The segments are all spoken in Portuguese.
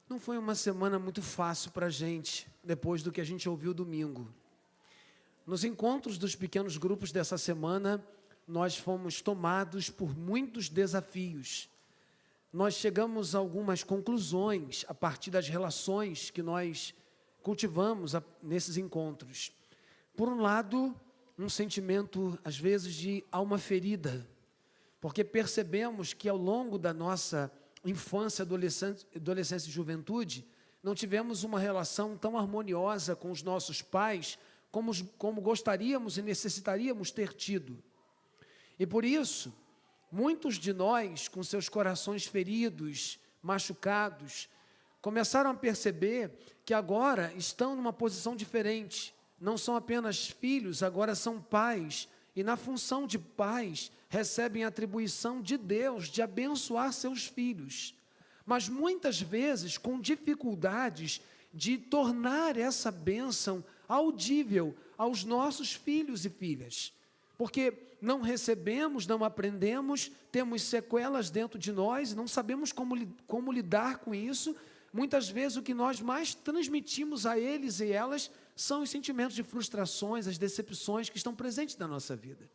Não foi uma semana muito fácil para a gente, depois do que a gente ouviu domingo. Nos encontros dos pequenos grupos dessa semana, nós fomos tomados por muitos desafios. Nós chegamos a algumas conclusões a partir das relações que nós cultivamos nesses encontros. Por um lado, um sentimento, às vezes, de alma ferida, porque percebemos que ao longo da nossa infância, adolescência e juventude, não tivemos uma relação tão harmoniosa com os nossos pais como gostaríamos e necessitaríamos ter tido. E por isso, muitos de nós, com seus corações feridos, machucados, começaram a perceber que agora estão numa posição diferente. Não são apenas filhos, agora são pais. E na função de pais, recebem a atribuição de Deus de abençoar seus filhos. Mas muitas vezes com dificuldades de tornar essa bênção audível aos nossos filhos e filhas. Porque não recebemos, não aprendemos, temos sequelas dentro de nós, não sabemos como lidar com isso. Muitas vezes o que nós mais transmitimos a eles e elas são os sentimentos de frustrações, as decepções que estão presentes na nossa vida.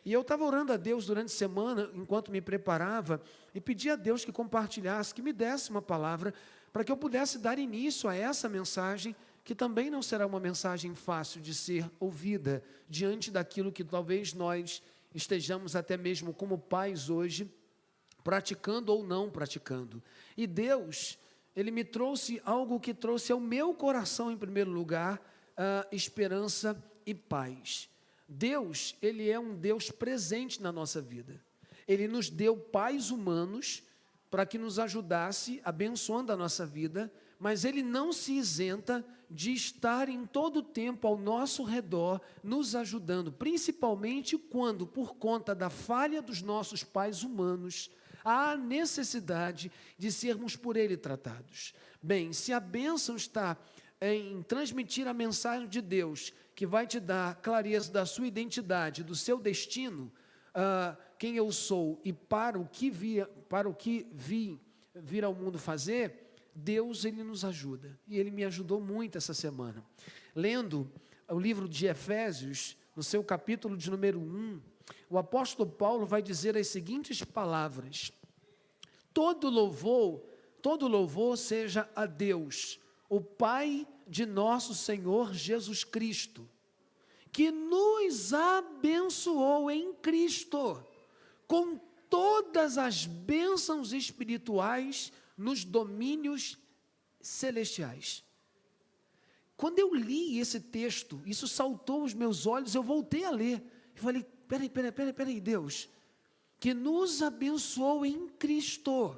E eu estava orando a Deus durante a semana, enquanto me preparava, e pedi a Deus que compartilhasse, que me desse uma palavra, para que eu pudesse dar início a essa mensagem, que também não será uma mensagem fácil de ser ouvida, diante daquilo que talvez nós estejamos até mesmo como pais hoje, praticando ou não praticando. E Deus, Ele me trouxe algo que trouxe ao meu coração, em primeiro lugar, esperança e paz. Deus, Ele é um Deus presente na nossa vida. Ele nos deu pais humanos para que nos ajudasse, abençoando a nossa vida, mas Ele não se isenta de estar em todo o tempo ao nosso redor, nos ajudando, principalmente quando, por conta da falha dos nossos pais humanos, há necessidade de sermos por Ele tratados. Bem, se a bênção está em transmitir a mensagem de Deus, que vai te dar clareza da sua identidade, do seu destino, quem eu sou e para o que vim vir ao mundo fazer, Deus, Ele nos ajuda. E Ele me ajudou muito essa semana. Lendo o livro de Efésios, no seu capítulo de número 1, o apóstolo Paulo vai dizer as seguintes palavras: todo louvor seja a Deus, o Pai de nosso Senhor Jesus Cristo, que nos abençoou em Cristo, com todas as bênçãos espirituais nos domínios celestiais. Quando eu li esse texto, isso saltou aos meus olhos, eu voltei a ler, e falei, peraí, Deus, que nos abençoou em Cristo,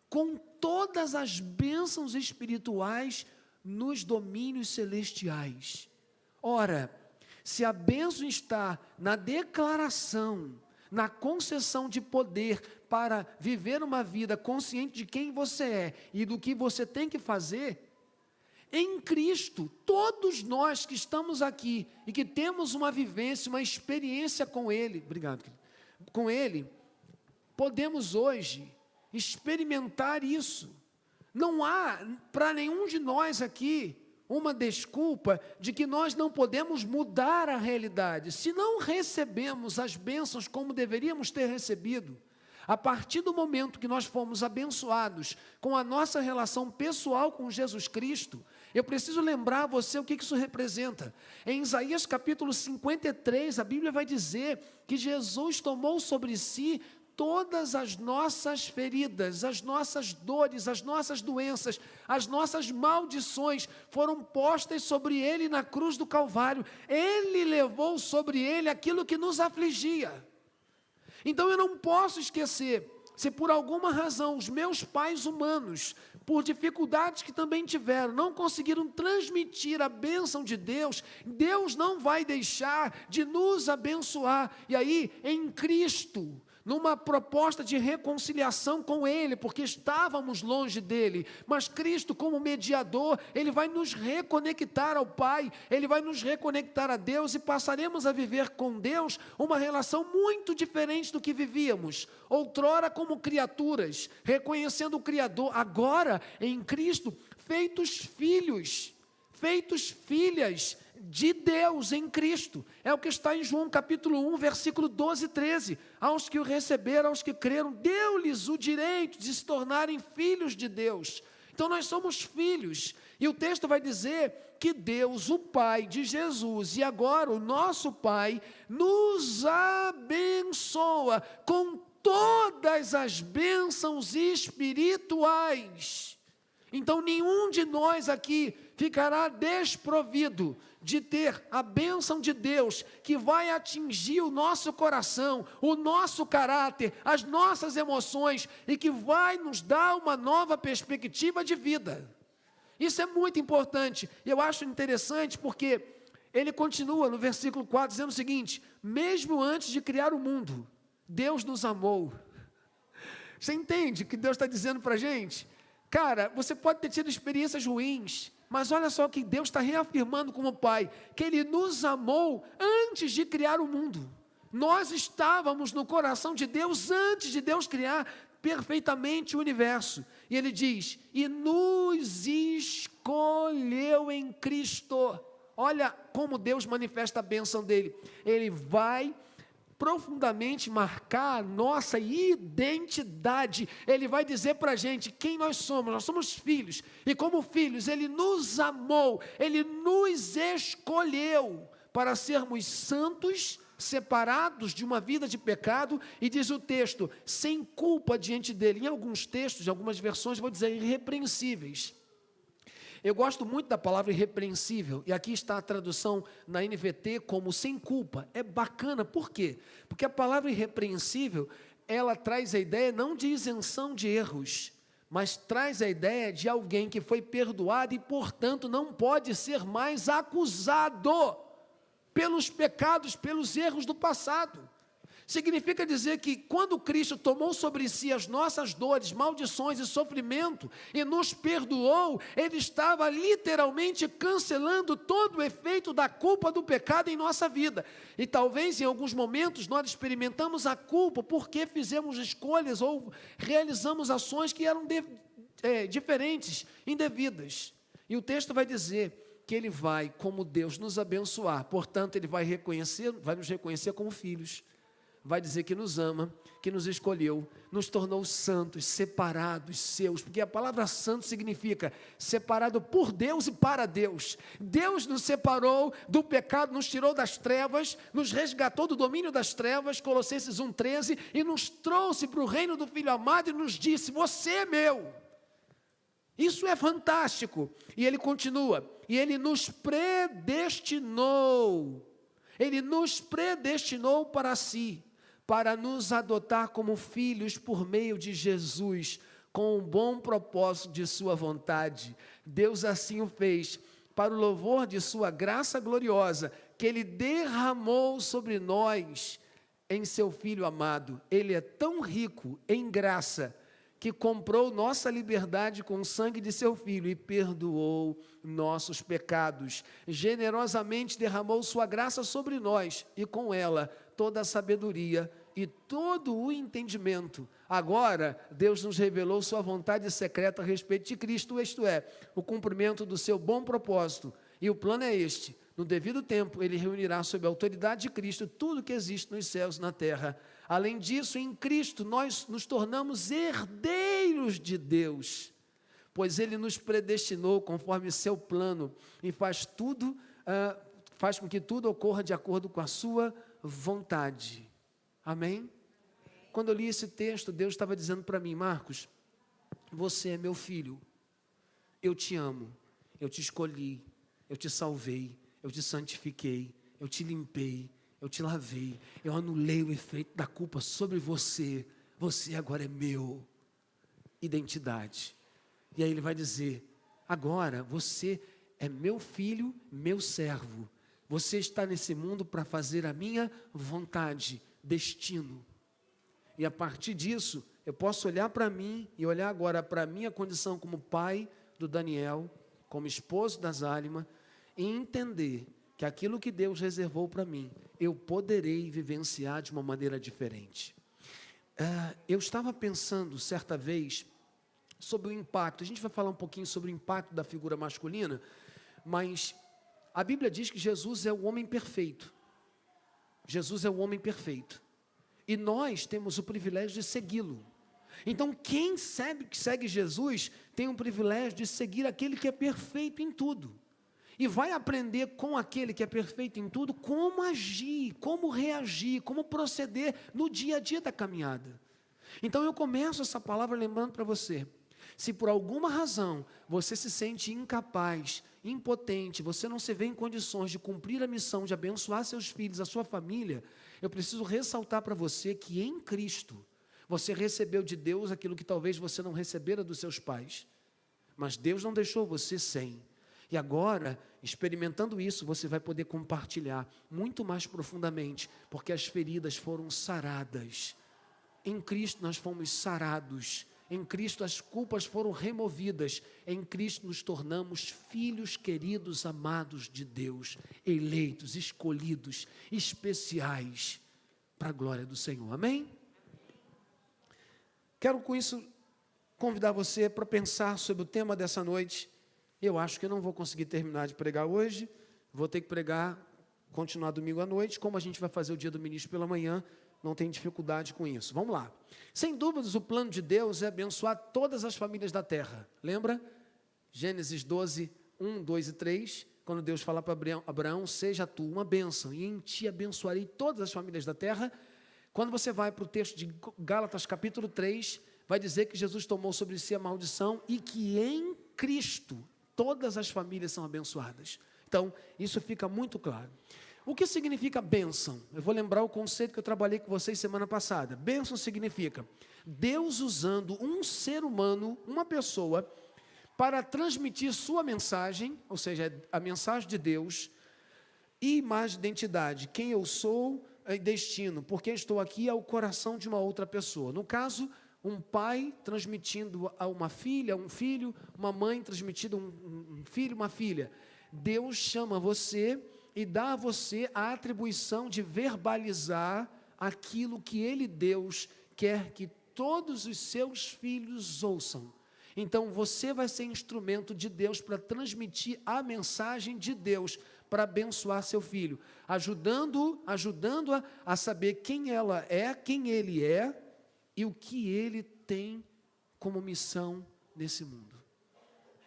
com todas as bênçãos espirituais nos domínios celestiais. Ora, se a bênção está na declaração, na concessão de poder para viver uma vida consciente de quem você é e do que você tem que fazer, em Cristo, todos nós que estamos aqui e que temos uma vivência, uma experiência com Ele, com Ele, podemos hoje experimentar isso. Não há para nenhum de nós aqui uma desculpa de que nós não podemos mudar a realidade. Se não recebemos as bênçãos como deveríamos ter recebido, a partir do momento que nós fomos abençoados com a nossa relação pessoal com Jesus Cristo, eu preciso lembrar a você o que isso representa. Em Isaías capítulo 53, a Bíblia vai dizer que Jesus tomou sobre si todas as nossas feridas, as nossas dores, as nossas doenças, as nossas maldições foram postas sobre Ele na cruz do Calvário. Ele levou sobre Ele aquilo que nos afligia. Então eu não posso esquecer, se por alguma razão os meus pais humanos, por dificuldades que também tiveram, não conseguiram transmitir a bênção de Deus, Deus não vai deixar de nos abençoar. E aí, em Cristo, numa proposta de reconciliação com Ele, porque estávamos longe dEle, mas Cristo como mediador, Ele vai nos reconectar ao Pai, Ele vai nos reconectar a Deus, e passaremos a viver com Deus uma relação muito diferente do que vivíamos, outrora como criaturas, reconhecendo o Criador, agora em Cristo, feitos filhos, feitos filhas de Deus em Cristo. É o que está em João capítulo 1, versículo 12 e 13. Aos que o receberam, aos que creram, deu-lhes o direito de se tornarem filhos de Deus. Então nós somos filhos. E o texto vai dizer que Deus, o Pai de Jesus, e agora o nosso Pai, nos abençoa com todas as bênçãos espirituais. Então nenhum de nós aqui ficará desprovido de ter a bênção de Deus, que vai atingir o nosso coração, o nosso caráter, as nossas emoções, e que vai nos dar uma nova perspectiva de vida. Isso é muito importante, e eu acho interessante porque ele continua no versículo 4, dizendo o seguinte: mesmo antes de criar o mundo, Deus nos amou. Você entende o que Deus está dizendo para a gente? Cara, você pode ter tido experiências ruins, mas olha só que Deus está reafirmando como Pai, que Ele nos amou antes de criar o mundo. Nós estávamos no coração de Deus antes de Deus criar perfeitamente o universo. E Ele diz, e nos escolheu em Cristo. Olha como Deus manifesta a bênção dEle. Ele vai profundamente marcar a nossa identidade. Ele vai dizer para a gente quem nós somos filhos, e como filhos, Ele nos amou, Ele nos escolheu para sermos santos, separados de uma vida de pecado, e diz o texto, sem culpa diante dEle. Em alguns textos, em algumas versões, vou dizer irrepreensíveis. Eu gosto muito da palavra irrepreensível, e aqui está a tradução na NVT como sem culpa. É bacana, por quê? Porque a palavra irrepreensível, ela traz a ideia não de isenção de erros, mas traz a ideia de alguém que foi perdoado e, portanto, não pode ser mais acusado pelos pecados, pelos erros do passado. Significa dizer que quando Cristo tomou sobre si as nossas dores, maldições e sofrimento e nos perdoou, Ele estava literalmente cancelando todo o efeito da culpa do pecado em nossa vida. E talvez em alguns momentos nós experimentamos a culpa porque fizemos escolhas ou realizamos ações que eram diferentes, indevidas. E o texto vai dizer que Ele vai, como Deus, nos abençoar. Portanto, Ele vai nos reconhecer como filhos. Vai dizer que nos ama, que nos escolheu, nos tornou santos, separados, seus, porque a palavra santo significa separado por Deus e para Deus. Deus nos separou do pecado, nos tirou das trevas, nos resgatou do domínio das trevas, Colossenses 1,13, e nos trouxe para o reino do Filho amado e nos disse, você é meu. Isso é fantástico. E ele continua, e Ele nos predestinou para si, para nos adotar como filhos por meio de Jesus, com o bom propósito de sua vontade. Deus assim o fez, para o louvor de sua graça gloriosa, que Ele derramou sobre nós em seu Filho amado. Ele é tão rico em graça, que comprou nossa liberdade com o sangue de seu Filho e perdoou nossos pecados. Generosamente derramou sua graça sobre nós e com ela toda a sabedoria e todo o entendimento. Agora, Deus nos revelou sua vontade secreta a respeito de Cristo, isto é, o cumprimento do seu bom propósito. E o plano é este: no devido tempo, Ele reunirá sob a autoridade de Cristo tudo que existe nos céus e na terra. Além disso, em Cristo, nós nos tornamos herdeiros de Deus, pois Ele nos predestinou conforme seu plano e faz com que tudo ocorra de acordo com a sua vontade. Amém? Quando eu li esse texto, Deus estava dizendo para mim, Marcos, você é meu filho, eu te amo, eu te escolhi, eu te salvei, eu te santifiquei, eu te limpei, eu te lavei, eu anulei o efeito da culpa sobre você, você agora é meu. Identidade. E aí ele vai dizer, agora você é meu filho, meu servo, você está nesse mundo para fazer a minha vontade, destino. E a partir disso, eu posso olhar para mim e olhar agora para a minha condição como pai do Daniel, como esposo da Zálima, e entender que aquilo que Deus reservou para mim, eu poderei vivenciar de uma maneira diferente. Eu estava pensando certa vez sobre o impacto, a gente vai falar um pouquinho sobre o impacto da figura masculina, mas a Bíblia diz que Jesus é o homem perfeito. Jesus é o homem perfeito. E nós temos o privilégio de segui-lo. Então, quem segue Jesus tem o privilégio de seguir aquele que é perfeito em tudo. E vai aprender com aquele que é perfeito em tudo como agir, como reagir, como proceder no dia a dia da caminhada. Então, eu começo essa palavra lembrando para você, se por alguma razão você se sente incapaz, impotente, você não se vê em condições de cumprir a missão de abençoar seus filhos, a sua família, eu preciso ressaltar para você que em Cristo, você recebeu de Deus aquilo que talvez você não recebera dos seus pais. Mas Deus não deixou você sem. E agora, experimentando isso, você vai poder compartilhar muito mais profundamente, porque as feridas foram saradas. Em Cristo nós fomos sarados. Em Cristo as culpas foram removidas. Em Cristo nos tornamos filhos queridos, amados de Deus, eleitos, escolhidos, especiais, para a glória do Senhor. Amém? Quero com isso convidar você para pensar sobre o tema dessa noite. Eu acho que eu não vou conseguir terminar de pregar hoje, vou ter que continuar domingo à noite, como a gente vai fazer o dia do ministro pela manhã, não tem dificuldade com isso. Vamos lá. Sem dúvidas, o plano de Deus é abençoar todas as famílias da terra. Lembra? Gênesis 12, 1, 2 e 3, quando Deus fala para Abraão, seja tu uma bênção, e em ti abençoarei todas as famílias da terra. Quando você vai para o texto de Gálatas capítulo 3, vai dizer que Jesus tomou sobre si a maldição e que em Cristo todas as famílias são abençoadas. Então, isso fica muito claro. O que significa bênção? Eu vou lembrar o conceito que eu trabalhei com vocês semana passada. Bênção significa Deus usando um ser humano, uma pessoa, para transmitir sua mensagem, ou seja, a mensagem de Deus, e mais identidade, quem eu sou, destino, porque estou aqui é o coração de uma outra pessoa. No caso, um pai transmitindo a uma filha, um filho, uma mãe transmitindo um filho, uma filha. Deus chama você e dá a você a atribuição de verbalizar aquilo que Ele, Deus, quer que todos os seus filhos ouçam. Então, você vai ser instrumento de Deus para transmitir a mensagem de Deus, para abençoar seu filho, ajudando-a a saber quem ela é, quem ele é e o que ele tem como missão nesse mundo.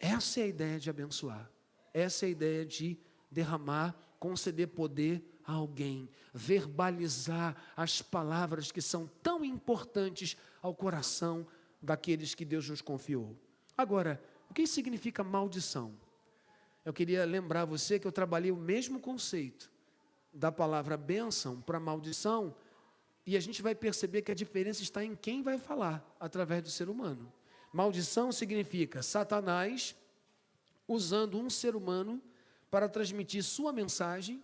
Essa é a ideia de abençoar. Essa é a ideia de derramar, conceder poder a alguém, verbalizar as palavras que são tão importantes ao coração daqueles que Deus nos confiou. Agora, o que significa maldição? Eu queria lembrar você que eu trabalhei o mesmo conceito da palavra bênção para maldição, e a gente vai perceber que a diferença está em quem vai falar através do ser humano. Maldição significa Satanás usando um ser humano para transmitir sua mensagem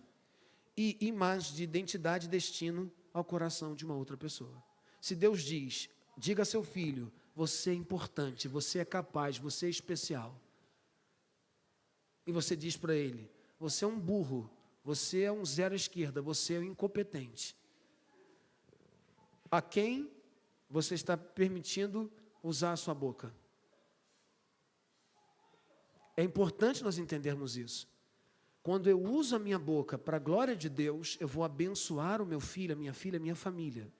e imagem de identidade e destino ao coração de uma outra pessoa. Se Deus diz, diga a seu filho, você é importante, você é capaz, você é especial. E você diz para ele, você é um burro, você é um zero à esquerda, você é um incompetente. A quem você está permitindo usar a sua boca? É importante nós entendermos isso. Quando eu uso a minha boca para a glória de Deus, eu vou abençoar o meu filho, a minha filha, a minha família.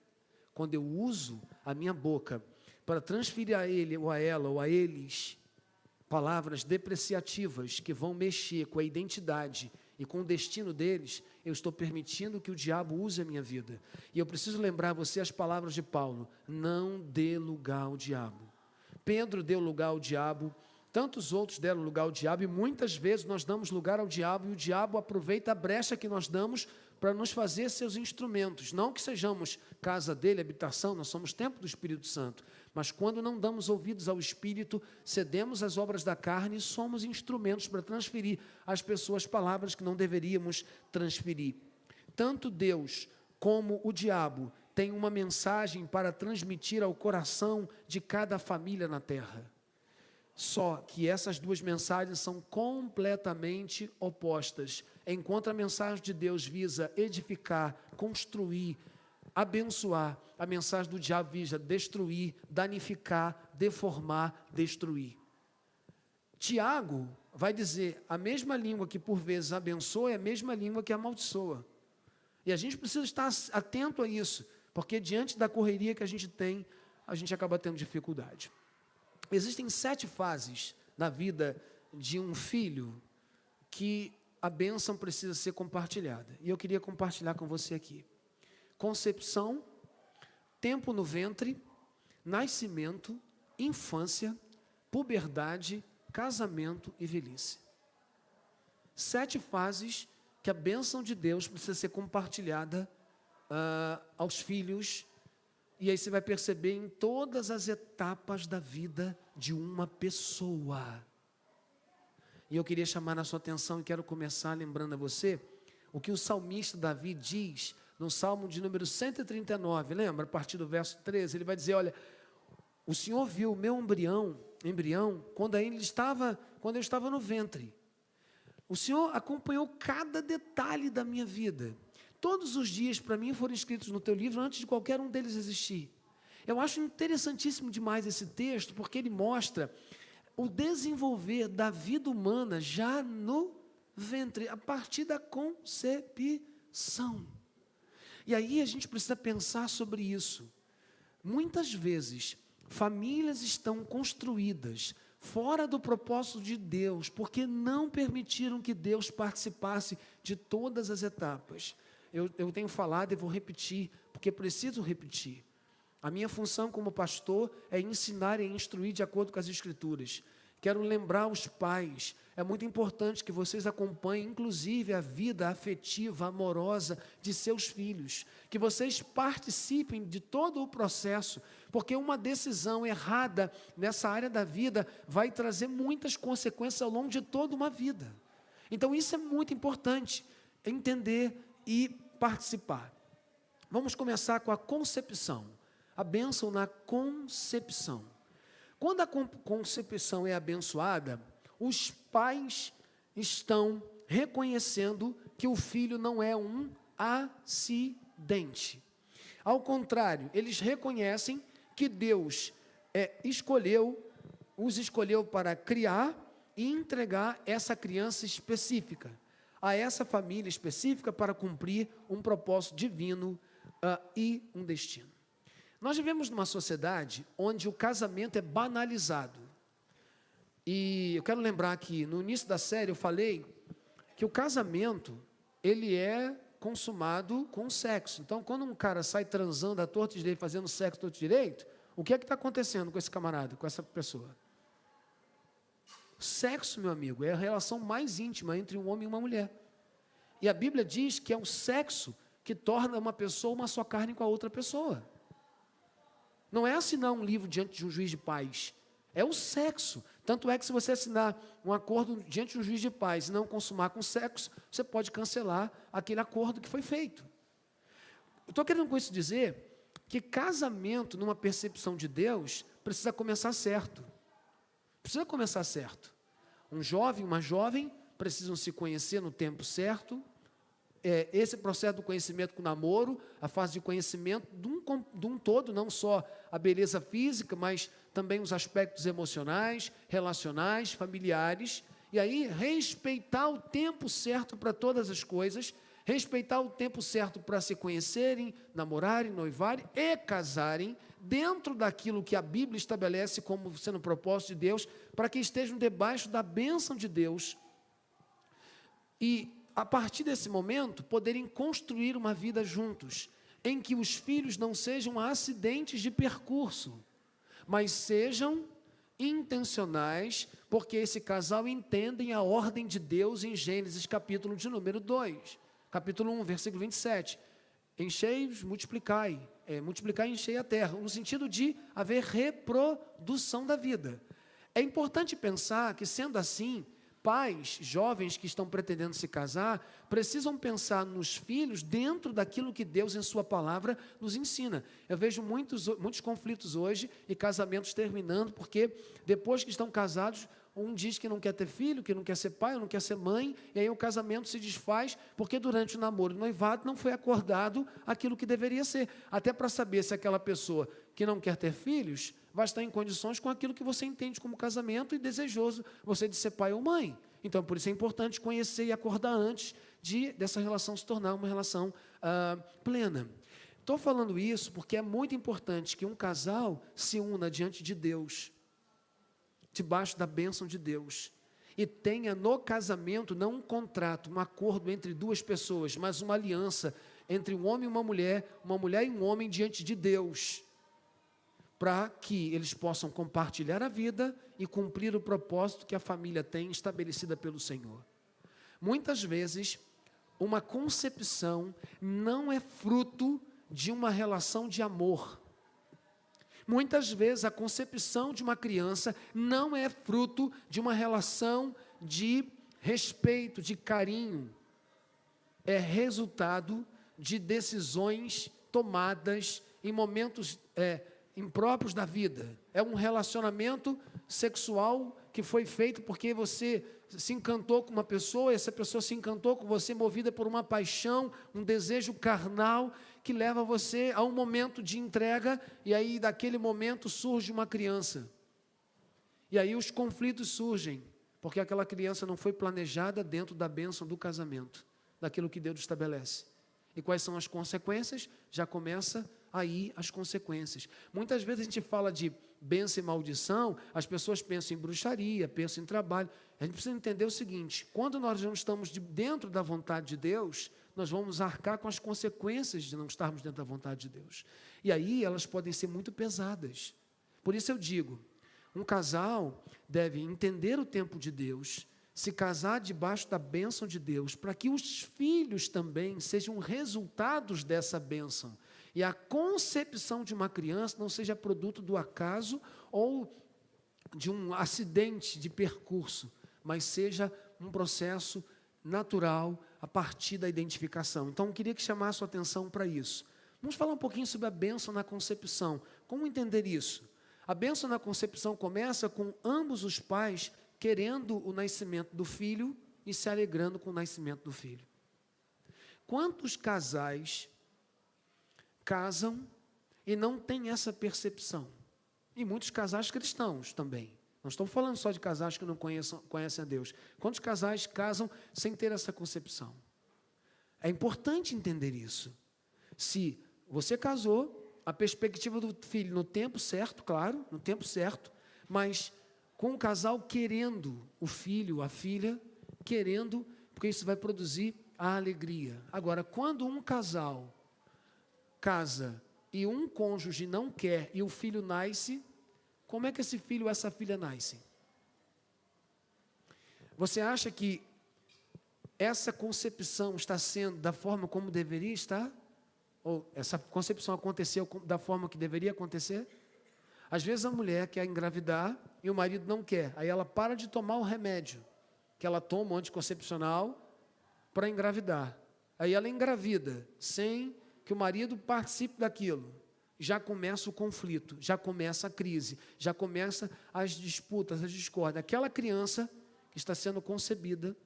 Quando eu uso a minha boca para transferir a ele, ou a ela, ou a eles, palavras depreciativas que vão mexer com a identidade e com o destino deles, eu estou permitindo que o diabo use a minha vida. E eu preciso lembrar a você as palavras de Paulo, não dê lugar ao diabo. Pedro deu lugar ao diabo, tantos outros deram lugar ao diabo, e muitas vezes nós damos lugar ao diabo, e o diabo aproveita a brecha que nós damos para nos fazer seus instrumentos. Não que sejamos casa dele, habitação, nós somos templo do Espírito Santo. Mas quando não damos ouvidos ao Espírito, cedemos às obras da carne e somos instrumentos para transferir às pessoas palavras que não deveríamos transferir. Tanto Deus como o diabo, tem uma mensagem para transmitir ao coração de cada família na terra. Só que essas duas mensagens são completamente opostas. Enquanto a mensagem de Deus visa edificar, construir, abençoar, a mensagem do diabo visa destruir, danificar, deformar, destruir. Tiago vai dizer, a mesma língua que por vezes abençoa é a mesma língua que amaldiçoa. E a gente precisa estar atento a isso, porque diante da correria que a gente tem, a gente acaba tendo dificuldade. Existem 7 fases na vida de um filho que a bênção precisa ser compartilhada. E eu queria compartilhar com você aqui. Concepção, tempo no ventre, nascimento, infância, puberdade, casamento e velhice. 7 fases que a bênção de Deus precisa ser compartilhada aos filhos. E aí você vai perceber em todas as etapas da vida de uma pessoa. E eu queria chamar a sua atenção e quero começar lembrando a você o que o salmista Davi diz no Salmo de número 139, lembra? A partir do verso 13, ele vai dizer, olha, o Senhor viu o meu embrião quando eu estava no ventre. O Senhor acompanhou cada detalhe da minha vida. Todos os dias para mim foram escritos no teu livro antes de qualquer um deles existir. Eu acho interessantíssimo demais esse texto, porque ele mostra o desenvolver da vida humana já no ventre, a partir da concepção. E aí a gente precisa pensar sobre isso. Muitas vezes, famílias estão construídas fora do propósito de Deus, porque não permitiram que Deus participasse de todas as etapas. Eu tenho falado e vou repetir, porque preciso repetir. A minha função como pastor é ensinar e instruir de acordo com as Escrituras. Quero lembrar os pais, é muito importante que vocês acompanhem, inclusive, a vida afetiva, amorosa de seus filhos. Que vocês participem de todo o processo, porque uma decisão errada nessa área da vida vai trazer muitas consequências ao longo de toda uma vida. Então, isso é muito importante, entender e participar. Vamos começar com a concepção. A bênção na concepção. Quando a concepção é abençoada, os pais estão reconhecendo que o filho não é um acidente. Ao contrário, eles reconhecem que Deus os escolheu para criar e entregar essa criança específica, a essa família específica para cumprir um propósito divino e um destino. Nós vivemos numa sociedade onde o casamento é banalizado. E eu quero lembrar que no início da série eu falei que o casamento, ele é consumado com sexo. Então, quando um cara sai transando à torta e direito, fazendo sexo à torta e direito, o que é que está acontecendo com esse camarada, com essa pessoa? Sexo, meu amigo, é a relação mais íntima entre um homem e uma mulher. E a Bíblia diz que é o sexo que torna uma pessoa uma só carne com a outra pessoa. Não é assinar um livro diante de um juiz de paz, é o sexo. Tanto é que se você assinar um acordo diante de um juiz de paz e não consumar com sexo, você pode cancelar aquele acordo que foi feito. Eu estou querendo com isso dizer que casamento, numa percepção de Deus, precisa começar certo. Precisa começar certo. Um jovem, uma jovem, precisam se conhecer no tempo certo. Esse processo do conhecimento com o namoro, a fase de conhecimento de um todo, não só a beleza física, mas também os aspectos emocionais, relacionais, familiares. E aí, respeitar o tempo certo para todas as coisas, respeitar o tempo certo para se conhecerem, namorarem, noivarem e casarem, dentro daquilo que a Bíblia estabelece como sendo o propósito de Deus, para que estejam debaixo da bênção de Deus. E a partir desse momento, poderem construir uma vida juntos, em que os filhos não sejam acidentes de percurso, mas sejam intencionais, porque esse casal entendem a ordem de Deus em Gênesis, capítulo de número 2, capítulo 1, versículo 27. Enchei-os, multiplicai, multiplicai e enchei a terra, no sentido de haver reprodução da vida. É importante pensar que, sendo assim, Pais jovens que estão pretendendo se casar precisam pensar nos filhos dentro daquilo que Deus em sua palavra nos ensina. Eu vejo muitos conflitos hoje e casamentos terminando porque depois que estão casados, um diz que não quer ter filho, que não quer ser pai, ou não quer ser mãe, e aí o casamento se desfaz porque durante o namoro e o noivado não foi acordado aquilo que deveria ser. Até para saber se aquela pessoa que não quer ter filhos vai estar em condições com aquilo que você entende como casamento e desejoso você de ser pai ou mãe. Então, por isso é importante conhecer e acordar antes dessa relação se tornar uma relação plena. Estou falando isso porque é muito importante que um casal se una diante de Deus, debaixo da bênção de Deus, e tenha no casamento não um contrato, um acordo entre duas pessoas, mas uma aliança entre um homem e uma mulher e um homem diante de Deus, para que eles possam compartilhar a vida e cumprir o propósito que a família tem estabelecida pelo Senhor. Muitas vezes, uma concepção não é fruto de uma relação de amor. Muitas vezes a concepção de uma criança não é fruto de uma relação de respeito, de carinho. É resultado de decisões tomadas em momentos impróprios da vida. É um relacionamento sexual que foi feito porque você se encantou com uma pessoa, essa pessoa se encantou com você, movida por uma paixão, um desejo carnal, que leva você a um momento de entrega, e aí daquele momento surge uma criança. E aí os conflitos surgem, porque aquela criança não foi planejada dentro da bênção do casamento, daquilo que Deus estabelece. E quais são as consequências? Já começa aí as consequências. Muitas vezes a gente fala de bênção e maldição, as pessoas pensam em bruxaria, pensam em trabalho. A gente precisa entender o seguinte: quando nós não estamos dentro da vontade de Deus, nós vamos arcar com as consequências de não estarmos dentro da vontade de Deus. E aí elas podem ser muito pesadas. Por isso eu digo, um casal deve entender o tempo de Deus, se casar debaixo da bênção de Deus, para que os filhos também sejam resultados dessa bênção. E a concepção de uma criança não seja produto do acaso ou de um acidente de percurso, mas seja um processo natural a partir da identificação. Então, eu queria que chamasse a sua atenção para isso. Vamos falar um pouquinho sobre a bênção na concepção. Como entender isso? A bênção na concepção começa com ambos os pais querendo o nascimento do filho e se alegrando com o nascimento do filho. Quantos casais casam e não têm essa percepção? E muitos casais cristãos também. Não estou falando só de casais que não conhecem a Deus. Quantos casais casam sem ter essa concepção? É importante entender isso. Se você casou, a perspectiva do filho no tempo certo, claro, no tempo certo, mas com o casal querendo o filho, a filha, querendo, porque isso vai produzir a alegria. Agora, quando um casal casa e um cônjuge não quer e o filho nasce, como é que esse filho ou essa filha nasce? Você acha que essa concepção está sendo da forma como deveria estar? Ou essa concepção aconteceu da forma que deveria acontecer? Às vezes a mulher quer engravidar e o marido não quer. Aí ela para de tomar o remédio que ela toma, o anticoncepcional, para engravidar. Aí ela engravida, sem que o marido participe daquilo. Já começa o conflito, já começa a crise, já começa as disputas, as discórdias. Aquela criança que está sendo concebida,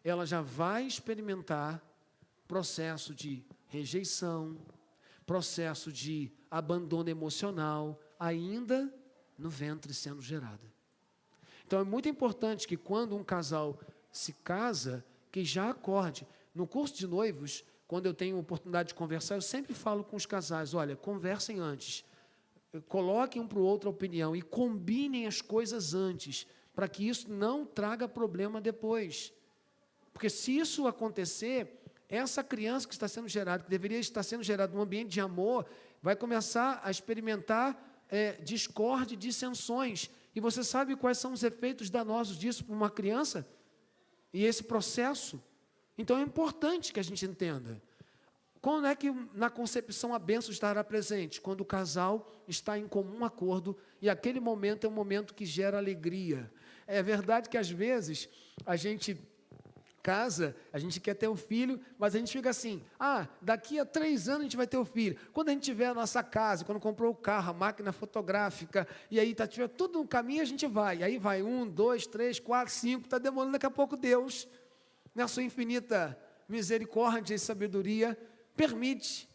ela já vai experimentar processo de rejeição, processo de abandono emocional, ainda no ventre sendo gerada. Então é muito importante que quando um casal se casa, que já acorde. No curso de noivos, quando eu tenho oportunidade de conversar, eu sempre falo com os casais: olha, conversem antes, coloquem um para o outro a opinião e combinem as coisas antes, para que isso não traga problema depois. Porque se isso acontecer, essa criança que está sendo gerada, que deveria estar sendo gerada num ambiente de amor, vai começar a experimentar discórdia e dissensões. E você sabe quais são os efeitos danosos disso para uma criança? E esse processo? Então é importante que a gente entenda. Quando é que na concepção a bênção estará presente? Quando o casal está em comum acordo e aquele momento é um momento que gera alegria. É verdade que às vezes a gente casa, a gente quer ter um filho, mas a gente fica assim, daqui a 3 anos a gente vai ter o filho. Quando a gente tiver a nossa casa, quando comprou o carro, a máquina fotográfica, e aí tiver tudo no caminho, a gente vai. E aí vai 1, 2, 3, 4, 5, está demorando, daqui a pouco Deus, na sua infinita misericórdia e sabedoria, permite.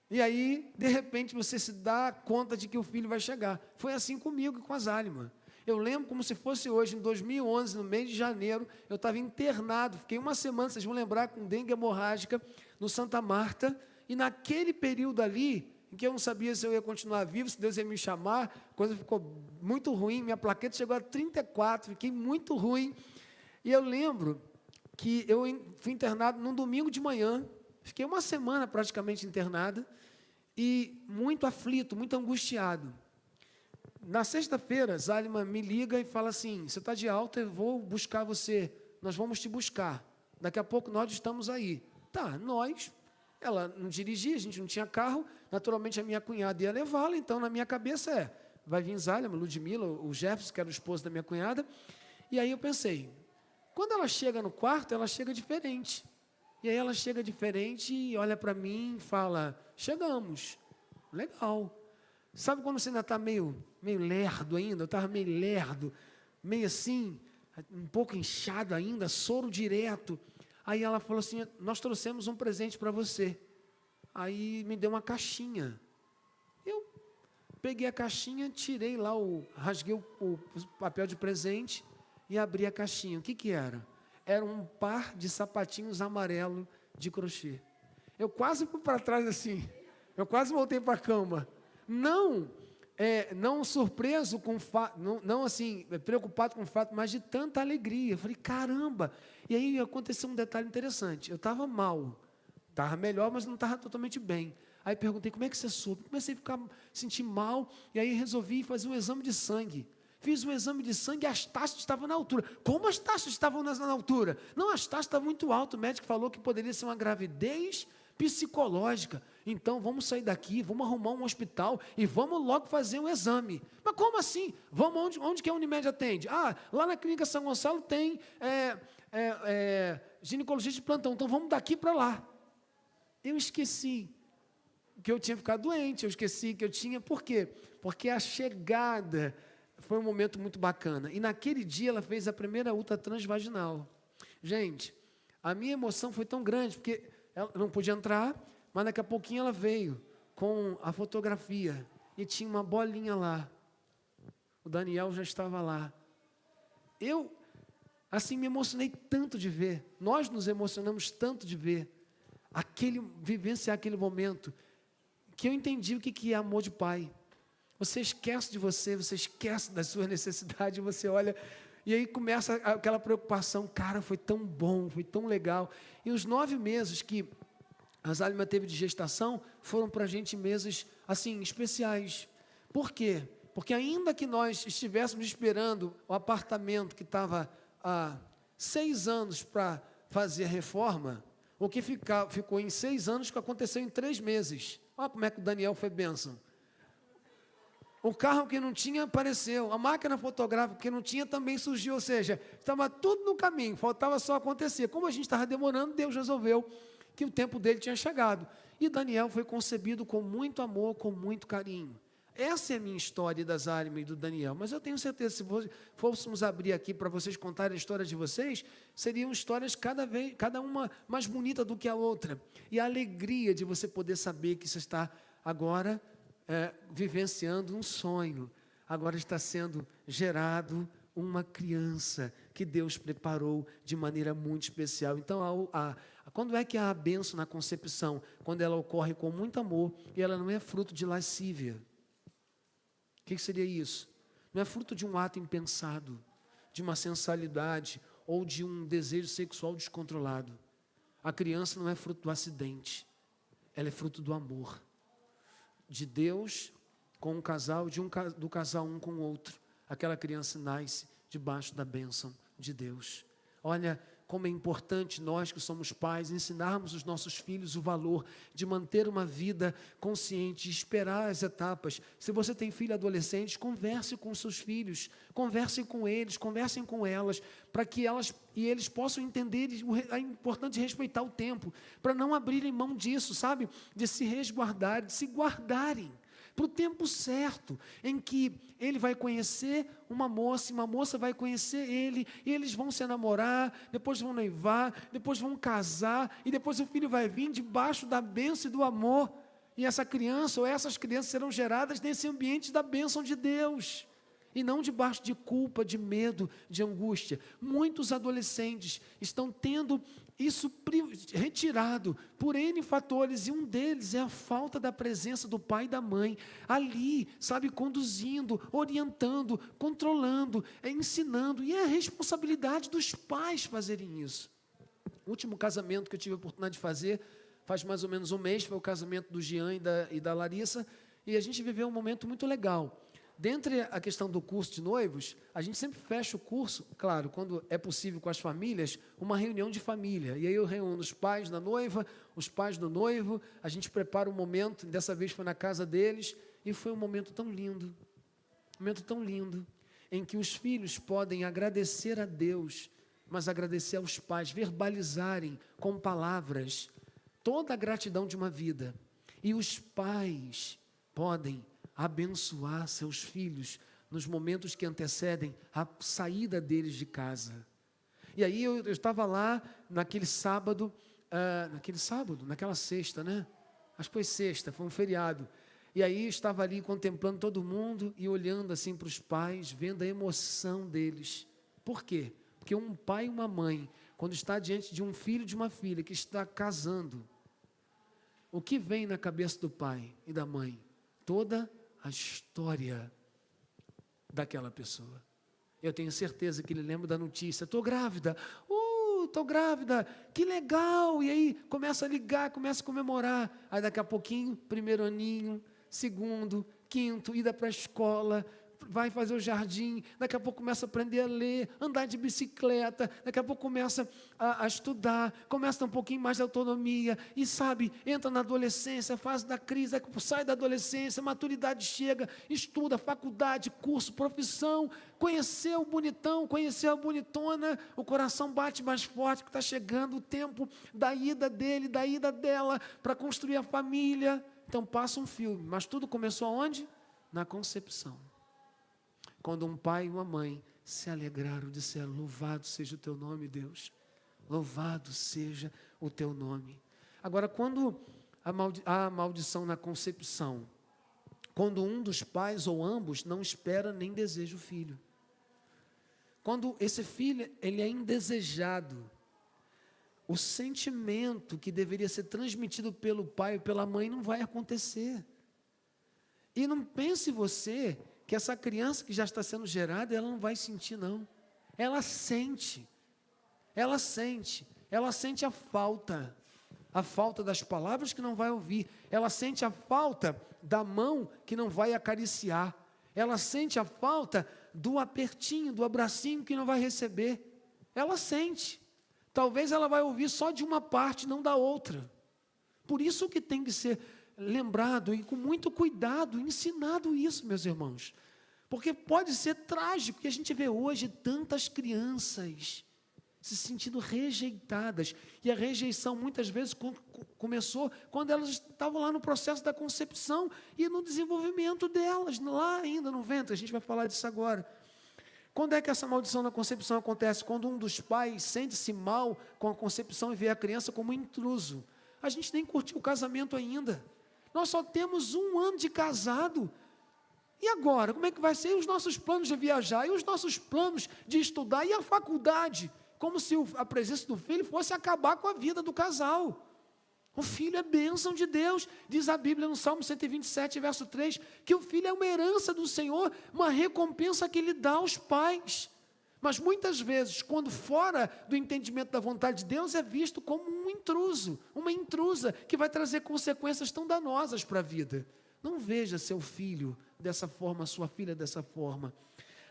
E aí, de repente, você se dá conta de que o filho vai chegar. Foi assim comigo e com a Zálima. Eu lembro como se fosse hoje, em 2011, no mês de janeiro, eu estava internado, fiquei uma semana, vocês vão lembrar, com dengue hemorrágica, no Santa Marta, e naquele período ali, em que eu não sabia se eu ia continuar vivo, se Deus ia me chamar, a coisa ficou muito ruim, minha plaqueta chegou a 34, fiquei muito ruim, e eu lembro que eu fui internado num domingo de manhã, fiquei uma semana praticamente internada, e muito aflito, muito angustiado. Na sexta-feira, Zálima me liga e fala assim, você está de alta, eu vou buscar você, nós vamos te buscar, daqui a pouco nós estamos aí. Tá, nós, ela não dirigia, a gente não tinha carro, naturalmente a minha cunhada ia levá-la, então na minha cabeça vai vir Zálima, Ludmila, o Jefferson, que era o esposo da minha cunhada, e aí eu pensei, quando ela chega no quarto, ela chega diferente, e aí ela chega diferente e olha para mim e fala, chegamos, legal. Sabe quando você ainda está meio lerdo ainda? Eu estava meio lerdo, meio assim, um pouco inchado ainda, soro direto. Aí ela falou assim, nós trouxemos um presente para você. Aí me deu uma caixinha. Eu peguei a caixinha, tirei lá, rasguei o papel de presente e abri a caixinha. O que era? Era um par de sapatinhos amarelos de crochê. Eu quase fui para trás assim, eu quase voltei para a cama. Não surpreso com o fato, não assim, preocupado com o fato, mas de tanta alegria. Eu falei, caramba! E aí aconteceu um detalhe interessante. Eu estava mal, estava melhor, mas não estava totalmente bem. Aí perguntei, como é que você soube? Comecei a sentir mal, e aí resolvi fazer um exame de sangue. Fiz um exame de sangue e as taxas estavam na altura. Como as taxas estavam na altura? Não, as taxas estavam muito altas. O médico falou que poderia ser uma gravidez psicológica. Então, vamos sair daqui, vamos arrumar um hospital e vamos logo fazer um exame. Mas como assim? Vamos onde que a Unimed atende? Lá na Clínica São Gonçalo tem ginecologista de plantão, então vamos daqui para lá. Eu esqueci que eu tinha ficado doente, eu esqueci que eu tinha... Por quê? Porque a chegada foi um momento muito bacana. E naquele dia ela fez a primeira ultra transvaginal. Gente, a minha emoção foi tão grande, porque ela não podia entrar, mas daqui a pouquinho ela veio com a fotografia e tinha uma bolinha lá. O Daniel já estava lá. Eu, assim, me emocionei tanto de ver. Nós nos emocionamos tanto de ver. Vivenciar aquele momento, que eu entendi o que é amor de pai. Você esquece de você esquece das suas necessidades, você olha... E aí começa aquela preocupação, cara, foi tão bom, foi tão legal. E os 9 meses que a Zálima teve de gestação foram para a gente meses, assim, especiais. Por quê? Porque ainda que nós estivéssemos esperando o apartamento que estava há 6 anos para fazer a reforma, o que ficou em 6 anos, que aconteceu em 3 meses. Olha como é que o Daniel foi bênção. O carro que não tinha apareceu, a máquina fotográfica que não tinha também surgiu, ou seja, estava tudo no caminho, faltava só acontecer. Como a gente estava demorando, Deus resolveu que o tempo dele tinha chegado. E Daniel foi concebido com muito amor, com muito carinho. Essa é a minha história da Zálima e do Daniel, mas eu tenho certeza, se fôssemos abrir aqui para vocês contarem a história de vocês, seriam histórias cada uma mais bonita do que a outra. E a alegria de você poder saber que você está agora... vivenciando um sonho, agora está sendo gerado uma criança que Deus preparou de maneira muito especial. Então, quando é que há a bênção na concepção? Quando ela ocorre com muito amor e ela não é fruto de lascívia. O que seria isso? Não é fruto de um ato impensado, de uma sensualidade ou de um desejo sexual descontrolado. A criança não é fruto do acidente, ela é fruto do amor. De Deus com um casal, do casal um com o outro. Aquela criança nasce debaixo da bênção de Deus. Olha, como é importante nós que somos pais ensinarmos os nossos filhos o valor de manter uma vida consciente, de esperar as etapas. Se você tem filho adolescente, converse com os seus filhos, converse com eles, conversem com elas, para que elas e eles possam entender a importância de respeitar o tempo, para não abrirem mão disso, sabe? De se resguardarem, de se guardarem para o tempo certo, em que ele vai conhecer uma moça, e uma moça vai conhecer ele, e eles vão se namorar, depois vão noivar, depois vão casar, e depois o filho vai vir debaixo da bênção e do amor, e essa criança ou essas crianças serão geradas nesse ambiente da bênção de Deus, e não debaixo de culpa, de medo, de angústia. Muitos adolescentes estão tendo isso retirado por N fatores, e um deles é a falta da presença do pai e da mãe, ali, sabe, conduzindo, orientando, controlando, ensinando, e é a responsabilidade dos pais fazerem isso. O último casamento que eu tive a oportunidade de fazer, faz mais ou menos um mês, foi o casamento do Jean e da Larissa, e a gente viveu um momento muito legal. Dentre a questão do curso de noivos, a gente sempre fecha o curso, claro, quando é possível com as famílias, uma reunião de família. E aí eu reúno os pais da noiva, os pais do noivo, a gente prepara um momento, dessa vez foi na casa deles, e foi um momento tão lindo, em que os filhos podem agradecer a Deus, mas agradecer aos pais, verbalizarem com palavras toda a gratidão de uma vida. E os pais podem abençoar seus filhos nos momentos que antecedem a saída deles de casa. E aí eu estava lá naquela sexta, né? Acho que foi sexta, foi um feriado. E aí estava ali contemplando todo mundo e olhando assim para os pais, vendo a emoção deles. Por quê? Porque um pai e uma mãe, quando está diante de um filho e de uma filha que está casando, o que vem na cabeça do pai e da mãe? Toda a história daquela pessoa. Eu tenho certeza que ele lembra da notícia: estou grávida, que legal, e aí começa a ligar, começa a comemorar, aí daqui a pouquinho, primeiro aninho, segundo, quinto, ida para a escola, vai fazer o jardim, daqui a pouco começa a aprender a ler, andar de bicicleta, daqui a pouco começa a estudar, começa a ter um pouquinho mais de autonomia, e sabe, entra na adolescência, fase da crise, sai da adolescência, maturidade chega, estuda, faculdade, curso, profissão, conheceu o bonitão, conheceu a bonitona, o coração bate mais forte, que está chegando o tempo da ida dele, da ida dela, para construir a família. Então passa um filme, mas tudo começou aonde? Na concepção. Quando um pai e uma mãe se alegraram, disseram: louvado seja o teu nome, Deus, louvado seja o teu nome. Agora, quando há maldição na concepção, quando um dos pais ou ambos não espera nem deseja o filho, quando esse filho ele é indesejado, o sentimento que deveria ser transmitido pelo pai ou pela mãe não vai acontecer. E não pense você que essa criança que já está sendo gerada, ela não vai sentir, não. Ela sente a falta das palavras que não vai ouvir, ela sente a falta da mão que não vai acariciar, ela sente a falta do apertinho, do abracinho que não vai receber, ela sente. Talvez ela vai ouvir só de uma parte, não da outra. Por isso que tem que ser lembrado e com muito cuidado, ensinado isso, meus irmãos. Porque pode ser trágico, que a gente vê hoje tantas crianças se sentindo rejeitadas. E a rejeição muitas vezes começou quando elas estavam lá no processo da concepção e no desenvolvimento delas, lá ainda no ventre. A gente vai falar disso agora. Quando é que essa maldição na concepção acontece? Quando um dos pais sente-se mal com a concepção e vê a criança como um intruso. A gente nem curtiu o casamento ainda. Nós só temos 1 ano de casado. E agora? Como é que vai ser? E os nossos planos de viajar? E os nossos planos de estudar? E a faculdade? Como se a presença do filho fosse acabar com a vida do casal. O filho é bênção de Deus. Diz a Bíblia no Salmo 127, verso 3, que o filho é uma herança do Senhor, uma recompensa que Ele dá aos pais. Mas muitas vezes, quando fora do entendimento da vontade de Deus, é visto como um intruso, uma intrusa, que vai trazer consequências tão danosas para a vida. Não veja seu filho dessa forma, sua filha dessa forma.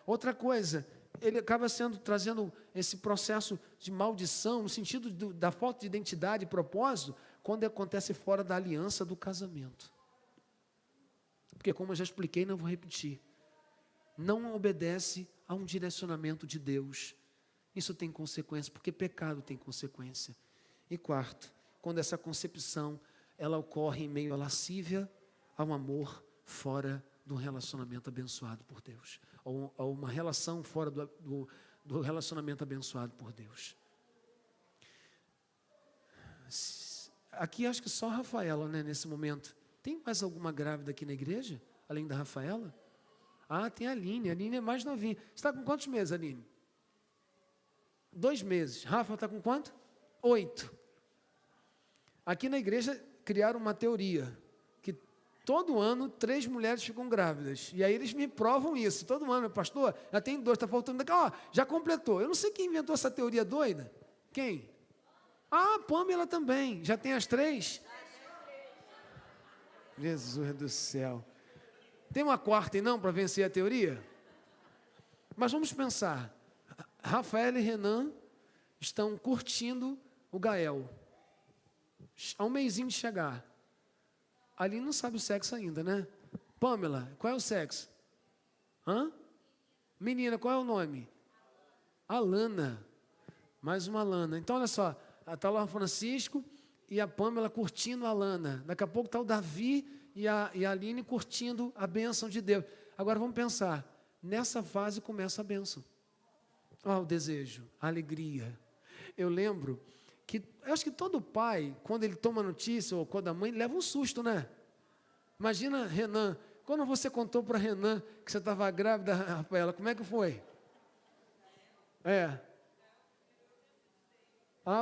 Outra coisa ele acaba trazendo esse processo de maldição, no sentido da falta de identidade e propósito, quando acontece fora da aliança do casamento. Porque, como eu já expliquei, não vou repetir, não obedece a um direcionamento de Deus. Isso tem consequência, porque pecado tem consequência. E quarto, quando essa concepção, ela ocorre em meio à lascívia, a um amor fora de um relacionamento abençoado por Deus. Ou uma relação fora do relacionamento abençoado por Deus. Aqui acho que só a Rafaela, né, nesse momento. Tem mais alguma grávida aqui na igreja, além da Rafaela? Ah, tem a Aline. A Aline é mais novinha. Você está com quantos meses, Aline? 2 meses. Rafa está com quanto? 8. Aqui na igreja criaram uma teoria, que todo ano 3 mulheres ficam grávidas. E aí eles me provam isso. Todo ano, pastor, já tem 2, está faltando daqui. Ó, já completou. Eu não sei quem inventou essa teoria doida. Quem? Ah, Pâmela também. Já tem as 3? Jesus do céu. Tem uma quarta e não para vencer a teoria? Mas vamos pensar. Rafael e Renan estão curtindo o Gael. Há um mesinho de chegar. Ali não sabe o sexo ainda, né? Pâmela, qual é o sexo? Hã? Menina, qual é o nome? Alana. Mais uma Alana. Então, olha só. Está lá o Francisco e a Pâmela curtindo a Alana. Daqui a pouco está o Davi e a Aline curtindo a bênção de Deus. Agora vamos pensar. Nessa fase começa a bênção. O desejo, a alegria. Eu lembro que, eu acho que todo pai, quando ele toma notícia, ou quando a mãe, leva um susto, né? Imagina, Renan, quando você contou para Renan que você estava grávida, Rafaela, como é que foi?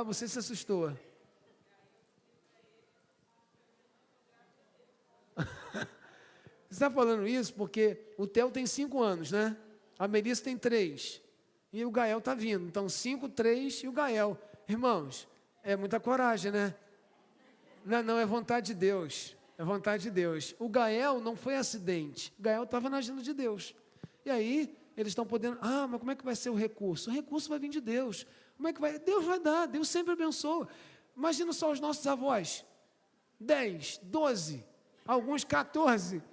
Você se assustou. Você está falando isso porque o Theo tem 5 anos, né? A Melissa tem 3. E o Gael está vindo. Então, 5, 3 e o Gael. Irmãos, é muita coragem, né? Não, é vontade de Deus. É vontade de Deus. O Gael não foi acidente. O Gael estava na agenda de Deus. E aí, eles estão podendo... mas como é que vai ser o recurso? O recurso vai vir de Deus. Como é que vai? Deus vai dar. Deus sempre abençoa. Imagina só os nossos avós. 10, 12, alguns 14...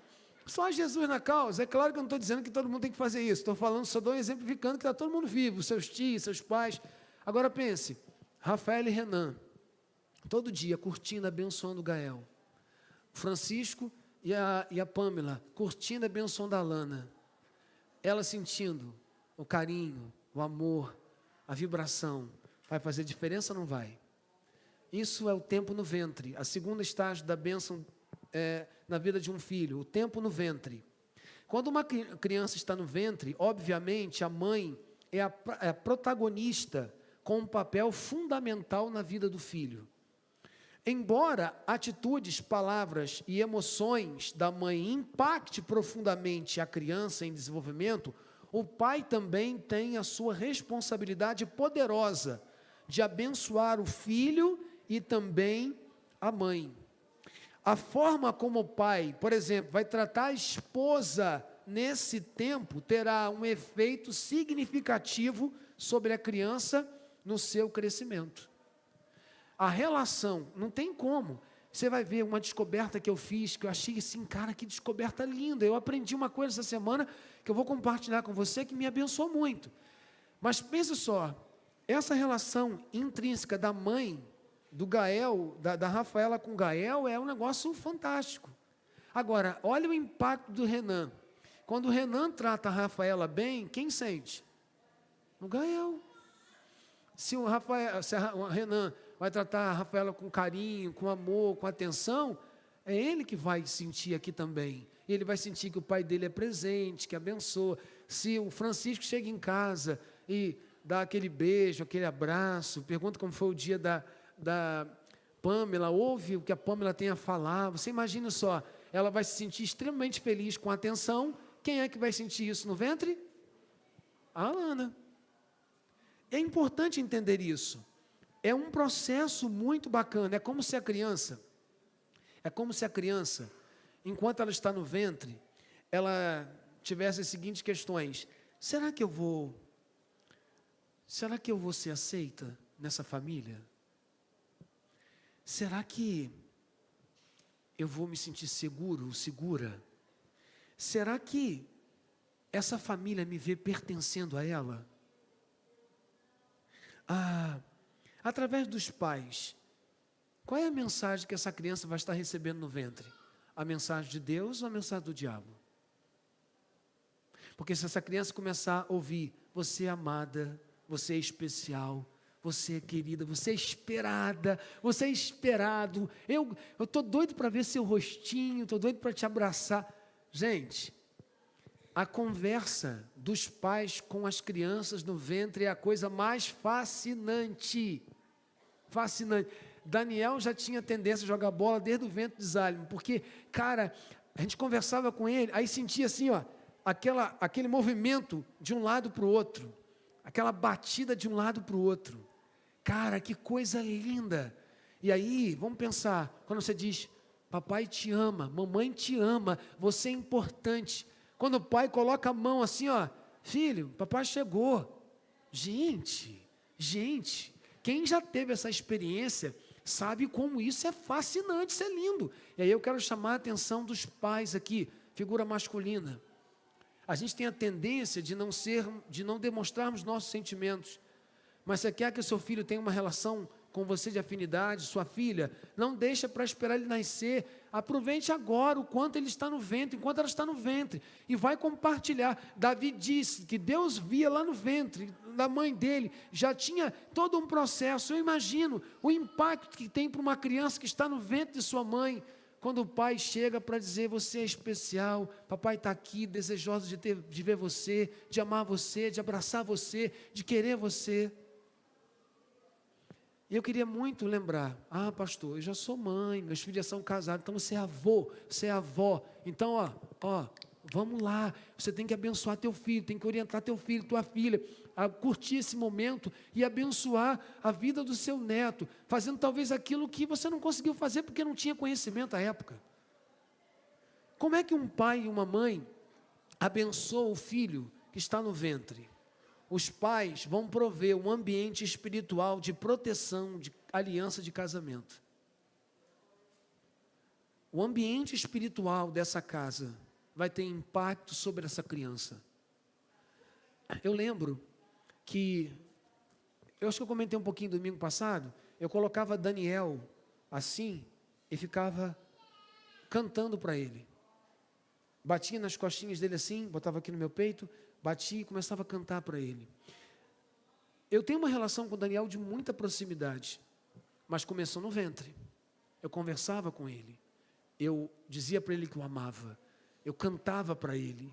Só Jesus na causa. É claro que eu não estou dizendo que todo mundo tem que fazer isso. Estou falando, só dou exemplificando que está todo mundo vivo, seus tios, seus pais. Agora pense, Rafael e Renan, todo dia curtindo, abençoando o Gael. Francisco e a Pâmela, curtindo, abençoando a Alana. Ela sentindo o carinho, o amor, a vibração. Vai fazer diferença ou não vai? Isso é o tempo no ventre. A segunda estágio da bênção na vida de um filho, o tempo no ventre. Quando uma criança está no ventre, obviamente a mãe é a protagonista com um papel fundamental na vida do filho. Embora atitudes, palavras e emoções da mãe impacte profundamente a criança em desenvolvimento, o pai também tem a sua responsabilidade poderosa de abençoar o filho e também a mãe. A forma como o pai, por exemplo, vai tratar a esposa nesse tempo terá um efeito significativo sobre a criança no seu crescimento. A relação, não tem como. Você vai ver uma descoberta que eu fiz, que eu achei assim, cara, que descoberta linda. Eu aprendi uma coisa essa semana que eu vou compartilhar com você que me abençoou muito. Mas pense só, essa relação intrínseca da mãe, do Gael, da Rafaela com o Gael, é um negócio fantástico. Agora, olha o impacto do Renan. Quando o Renan trata a Rafaela bem, quem sente? O Gael. Se o Renan vai tratar a Rafaela com carinho, com amor, com atenção, é ele que vai sentir aqui também. Ele vai sentir que o pai dele é presente, que abençoa. Se o Francisco chega em casa e dá aquele beijo, aquele abraço, pergunta como foi o dia da Pâmela, ouve o que a Pâmela tem a falar, você imagina só, ela vai se sentir extremamente feliz com a atenção. Quem é que vai sentir isso no ventre? A Alana. É importante entender isso. É um processo muito bacana. É como se a criança, enquanto ela está no ventre, ela tivesse as seguintes questões: será que eu vou será que eu vou ser aceita nessa família? Será que eu vou me sentir seguro, segura? Será que essa família me vê pertencendo a ela? Através dos pais, qual é a mensagem que essa criança vai estar recebendo no ventre? A mensagem de Deus ou a mensagem do diabo? Porque se essa criança começar a ouvir, você é amada, você é especial, você é querida, você é esperada, você é esperado, eu estou doido para ver seu rostinho, estou doido para te abraçar. Gente, a conversa dos pais com as crianças no ventre é a coisa mais fascinante. Fascinante. Daniel já tinha tendência a jogar bola desde o ventre de Zálimo, porque, cara, a gente conversava com ele, aí sentia assim, ó, aquele movimento de um lado para o outro, aquela batida de um lado para o outro. Cara, que coisa linda. E aí, vamos pensar, quando você diz, papai te ama, mamãe te ama, você é importante. Quando o pai coloca a mão assim, ó, filho, papai chegou. Gente, quem já teve essa experiência sabe como isso é fascinante, isso é lindo. E aí eu quero chamar a atenção dos pais aqui, figura masculina. A gente tem a tendência de não demonstrarmos nossos sentimentos. Mas você quer que o seu filho tenha uma relação com você de afinidade, sua filha, não deixa para esperar ele nascer, aproveite agora o quanto ele está no ventre, enquanto ela está no ventre, e vai compartilhar. Davi disse que Deus via lá no ventre da mãe dele, já tinha todo um processo. Eu imagino o impacto que tem para uma criança que está no ventre de sua mãe, quando o pai chega para dizer, você é especial, papai está aqui, desejoso de ver você, de amar você, de abraçar você, de querer você. E eu queria muito lembrar, pastor, eu já sou mãe, meus filhos já são casados, então você é avô, você é avó, então vamos lá, você tem que abençoar teu filho, tem que orientar teu filho, tua filha, a curtir esse momento e abençoar a vida do seu neto, fazendo talvez aquilo que você não conseguiu fazer porque não tinha conhecimento à época. Como é que um pai e uma mãe abençoam o filho que está no ventre? Os pais vão prover um ambiente espiritual de proteção, de aliança de casamento. O ambiente espiritual dessa casa vai ter impacto sobre essa criança. Eu lembro que, eu acho que eu comentei um pouquinho domingo passado, eu colocava Daniel assim e ficava cantando para ele. Batia nas costinhas dele assim, botava aqui no meu peito, batia e começava a cantar para ele. Eu tenho uma relação com o Daniel de muita proximidade, mas começou no ventre. Eu conversava com ele, eu dizia para ele que o amava, eu cantava para ele.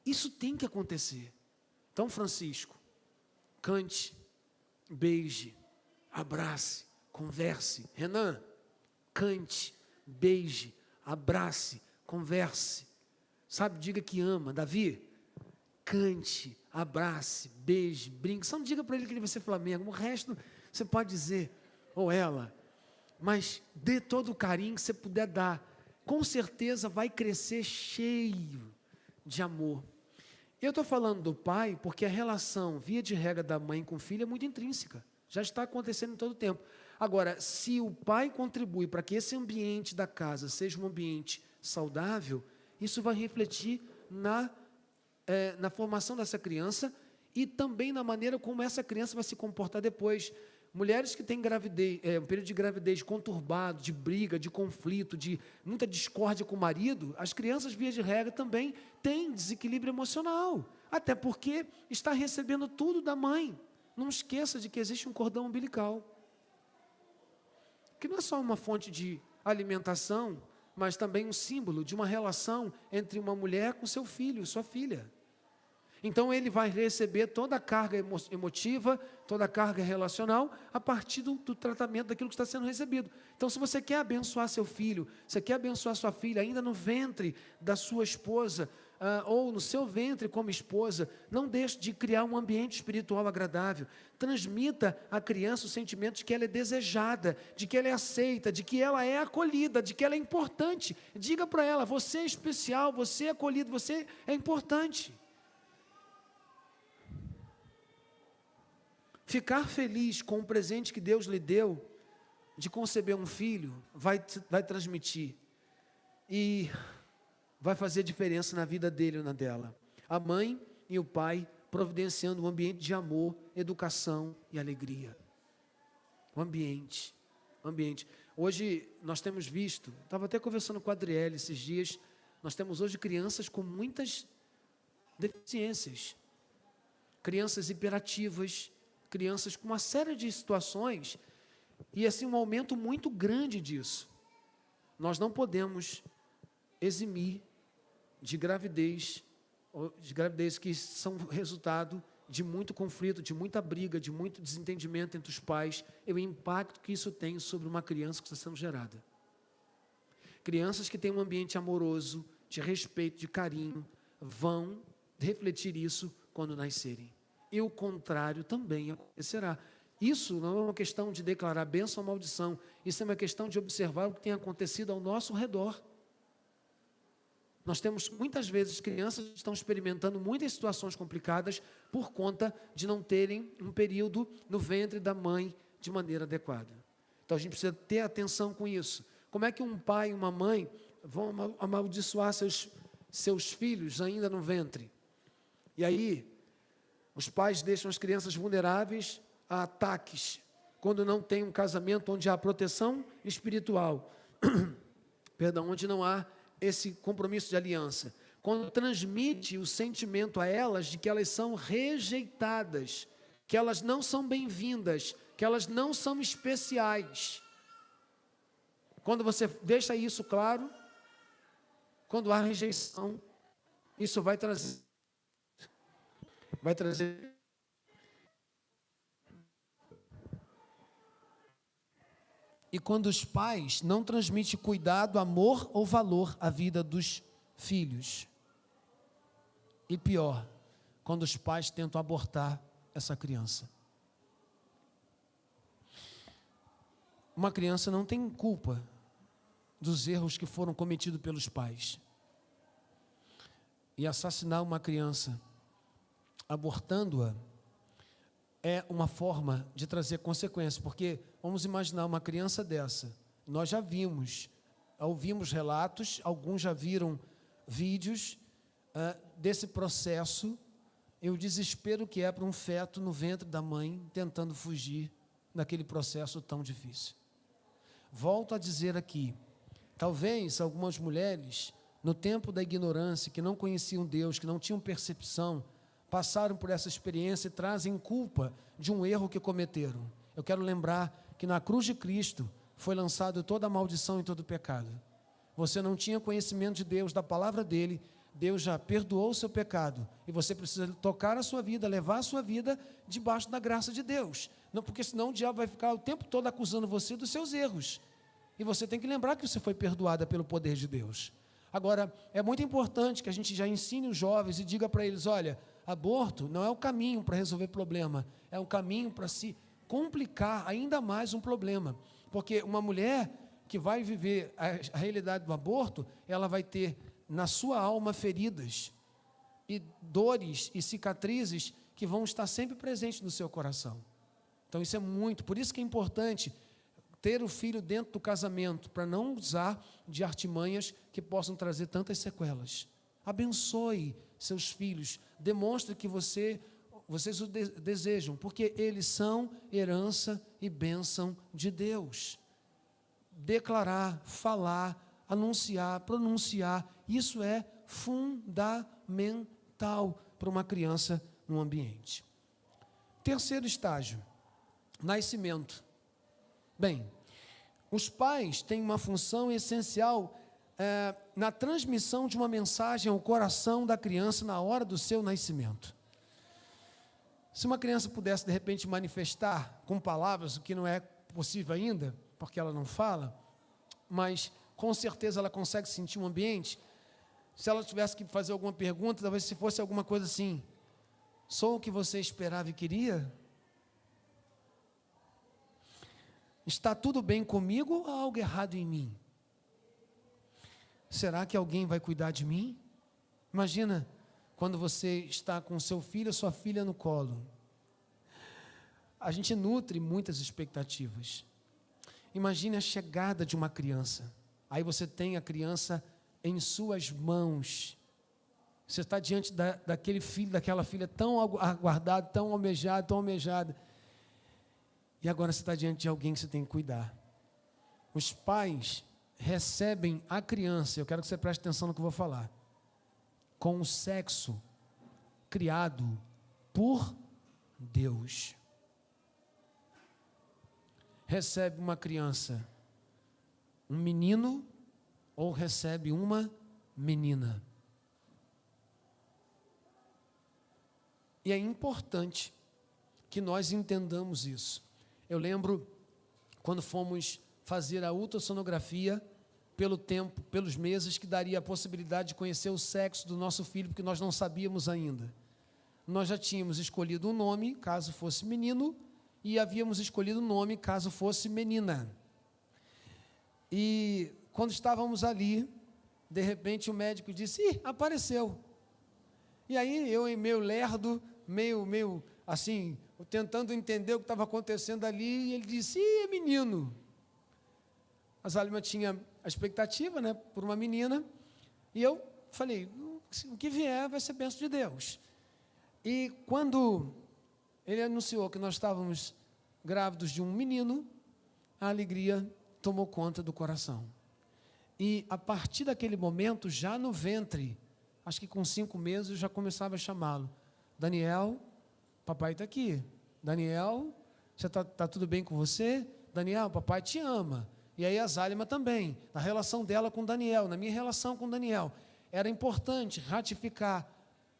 Isso tem que acontecer. Então, Francisco, cante, beije, abrace, converse. Renan, cante, beije, abrace, converse. Sabe, diga que ama. Davi, cante, abrace, beije, brinque. Só não diga para ele que ele vai ser Flamengo. O resto você pode dizer, ou ela. Mas dê todo o carinho que você puder dar. Com certeza vai crescer cheio de amor. Eu estou falando do pai porque a relação, via de regra, da mãe com o filho é muito intrínseca. Já está acontecendo em todo o tempo. Agora, se o pai contribui para que esse ambiente da casa seja um ambiente saudável, isso vai refletir na formação dessa criança e também na maneira como essa criança vai se comportar depois. Mulheres que têm gravidez, um período de gravidez conturbado, de briga, de conflito, de muita discórdia com o marido, as crianças, via de regra, também têm desequilíbrio emocional, até porque está recebendo tudo da mãe. Não esqueça de que existe um cordão umbilical, que não é só uma fonte de alimentação, mas também um símbolo de uma relação entre uma mulher com seu filho, sua filha. Então ele vai receber toda a carga emotiva, toda a carga relacional, a partir do tratamento daquilo que está sendo recebido. Então, se você quer abençoar seu filho, você quer abençoar sua filha ainda no ventre da sua esposa, ou no seu ventre como esposa, não deixe de criar um ambiente espiritual agradável. Transmita à criança o sentimento de que ela é desejada, de que ela é aceita, de que ela é acolhida, de que ela é importante. Diga para ela, você é especial, você é acolhido, você é importante. Ficar feliz com o presente que Deus lhe deu, de conceber um filho, vai transmitir. E vai fazer diferença na vida dele ou na dela. A mãe e o pai providenciando um ambiente de amor, educação e alegria. O ambiente. Hoje nós temos visto, estava até conversando com a Adriele esses dias, nós temos hoje crianças com muitas deficiências, crianças hiperativas, crianças com uma série de situações, e assim um aumento muito grande disso. Nós não podemos eximir de gravidez que são resultado de muito conflito, de muita briga, de muito desentendimento entre os pais, e o impacto que isso tem sobre uma criança que está sendo gerada. Crianças que têm um ambiente amoroso, de respeito, de carinho, vão refletir isso quando nascerem. E o contrário também acontecerá. Isso não é uma questão de declarar bênção ou maldição, isso é uma questão de observar o que tem acontecido ao nosso redor. Nós temos muitas vezes crianças que estão experimentando muitas situações complicadas por conta de não terem um período no ventre da mãe de maneira adequada. Então a gente precisa ter atenção com isso. Como é que um pai e uma mãe vão amaldiçoar seus filhos ainda no ventre? E aí, os pais deixam as crianças vulneráveis a ataques, quando não tem um casamento onde há proteção espiritual, onde não há esse compromisso de aliança, quando transmite o sentimento a elas de que elas são rejeitadas, que elas não são bem-vindas, que elas não são especiais. Quando você deixa isso claro, quando há rejeição, isso vai trazer e quando os pais não transmitem cuidado, amor ou valor à vida dos filhos. E pior, quando os pais tentam abortar essa criança. Uma criança não tem culpa dos erros que foram cometidos pelos pais. E assassinar uma criança, abortando-a, é uma forma de trazer consequências, porque vamos imaginar uma criança dessa, nós já ouvimos relatos, alguns já viram vídeos desse processo, e o desespero que é para um feto no ventre da mãe, tentando fugir daquele processo tão difícil. Volto a dizer aqui, talvez algumas mulheres, no tempo da ignorância, que não conheciam Deus, que não tinham percepção, passaram por essa experiência e trazem culpa de um erro que cometeram. Eu quero lembrar que na cruz de Cristo foi lançado toda a maldição e todo o pecado. Você não tinha conhecimento de Deus, da palavra dele, Deus já perdoou o seu pecado, e você precisa tocar a sua vida, levar a sua vida debaixo da graça de Deus, não, porque senão o diabo vai ficar o tempo todo acusando você dos seus erros, e você tem que lembrar que você foi perdoada pelo poder de Deus. Agora, é muito importante que a gente já ensine os jovens e diga para eles, olha, aborto não é o caminho para resolver problema, é um caminho para se complicar ainda mais um problema, porque uma mulher que vai viver a realidade do aborto, ela vai ter na sua alma feridas e dores e cicatrizes que vão estar sempre presentes no seu coração. Então isso é muito, por isso que é importante ter o filho dentro do casamento, para não usar de artimanhas que possam trazer tantas sequelas. Abençoe seus filhos, demonstre que vocês o desejam, porque eles são herança e bênção de Deus. Declarar, falar, anunciar, pronunciar, isso é fundamental para uma criança no ambiente. Terceiro estágio, nascimento. Bem, os pais têm uma função essencial na transmissão de uma mensagem ao coração da criança na hora do seu nascimento. Se uma criança pudesse, de repente, manifestar com palavras, o que não é possível ainda, porque ela não fala, mas com certeza ela consegue sentir um ambiente. Se ela tivesse que fazer alguma pergunta, talvez se fosse alguma coisa assim, sou o que você esperava e queria? Está tudo bem comigo ou há algo errado em mim? Será que alguém vai cuidar de mim? Imagina quando você está com seu filho ou sua filha no colo. a gente nutre muitas expectativas. Imagine a chegada de uma criança. Aí você tem a criança em suas mãos. Você está diante daquele filho, daquela filha tão aguardada, tão almejada, tão almejada. E agora você está diante de alguém que você tem que cuidar. Os pais recebem a criança, eu quero que você preste atenção no que eu vou falar, com o sexo criado por Deus. Recebe uma criança, um menino, ou recebe uma menina. E é importante que nós entendamos isso. Eu lembro quando fomos fazer a ultrassonografia, pelo tempo, pelos meses que daria a possibilidade de conhecer o sexo do nosso filho, porque nós não sabíamos ainda. Nós já tínhamos escolhido um nome, caso fosse menino, e havíamos escolhido um nome, caso fosse menina. E quando estávamos ali, de repente o médico disse: "Ih, apareceu". E aí eu, meio lerdo, meio assim, tentando entender o que estava acontecendo ali, e ele disse: "Ih, é menino". A Zalima tinha a expectativa, né, por uma menina, e eu falei: o que vier vai ser bênção de Deus. E quando ele anunciou que nós estávamos grávidos de um menino, a alegria tomou conta do coração. E a partir daquele momento, já no ventre, acho que com 5 meses, eu já começava a chamá-lo: "Daniel, papai está aqui. Daniel, você tá tudo bem com você? Daniel, papai te ama". E aí a Zalima também, na relação dela com Daniel, na minha relação com Daniel, era importante ratificar.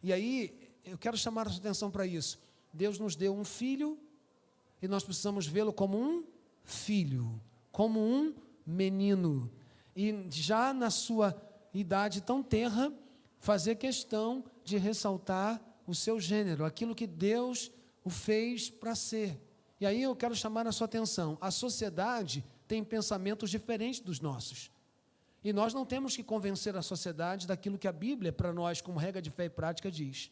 E aí, eu quero chamar a sua atenção para isso. Deus nos deu um filho, e nós precisamos vê-lo como um filho, como um menino. E já na sua idade tão tenra, fazer questão de ressaltar o seu gênero, aquilo que Deus o fez para ser. E aí eu quero chamar a sua atenção. A sociedade tem pensamentos diferentes dos nossos. E nós não temos que convencer a sociedade daquilo que a Bíblia, para nós, como regra de fé e prática, diz.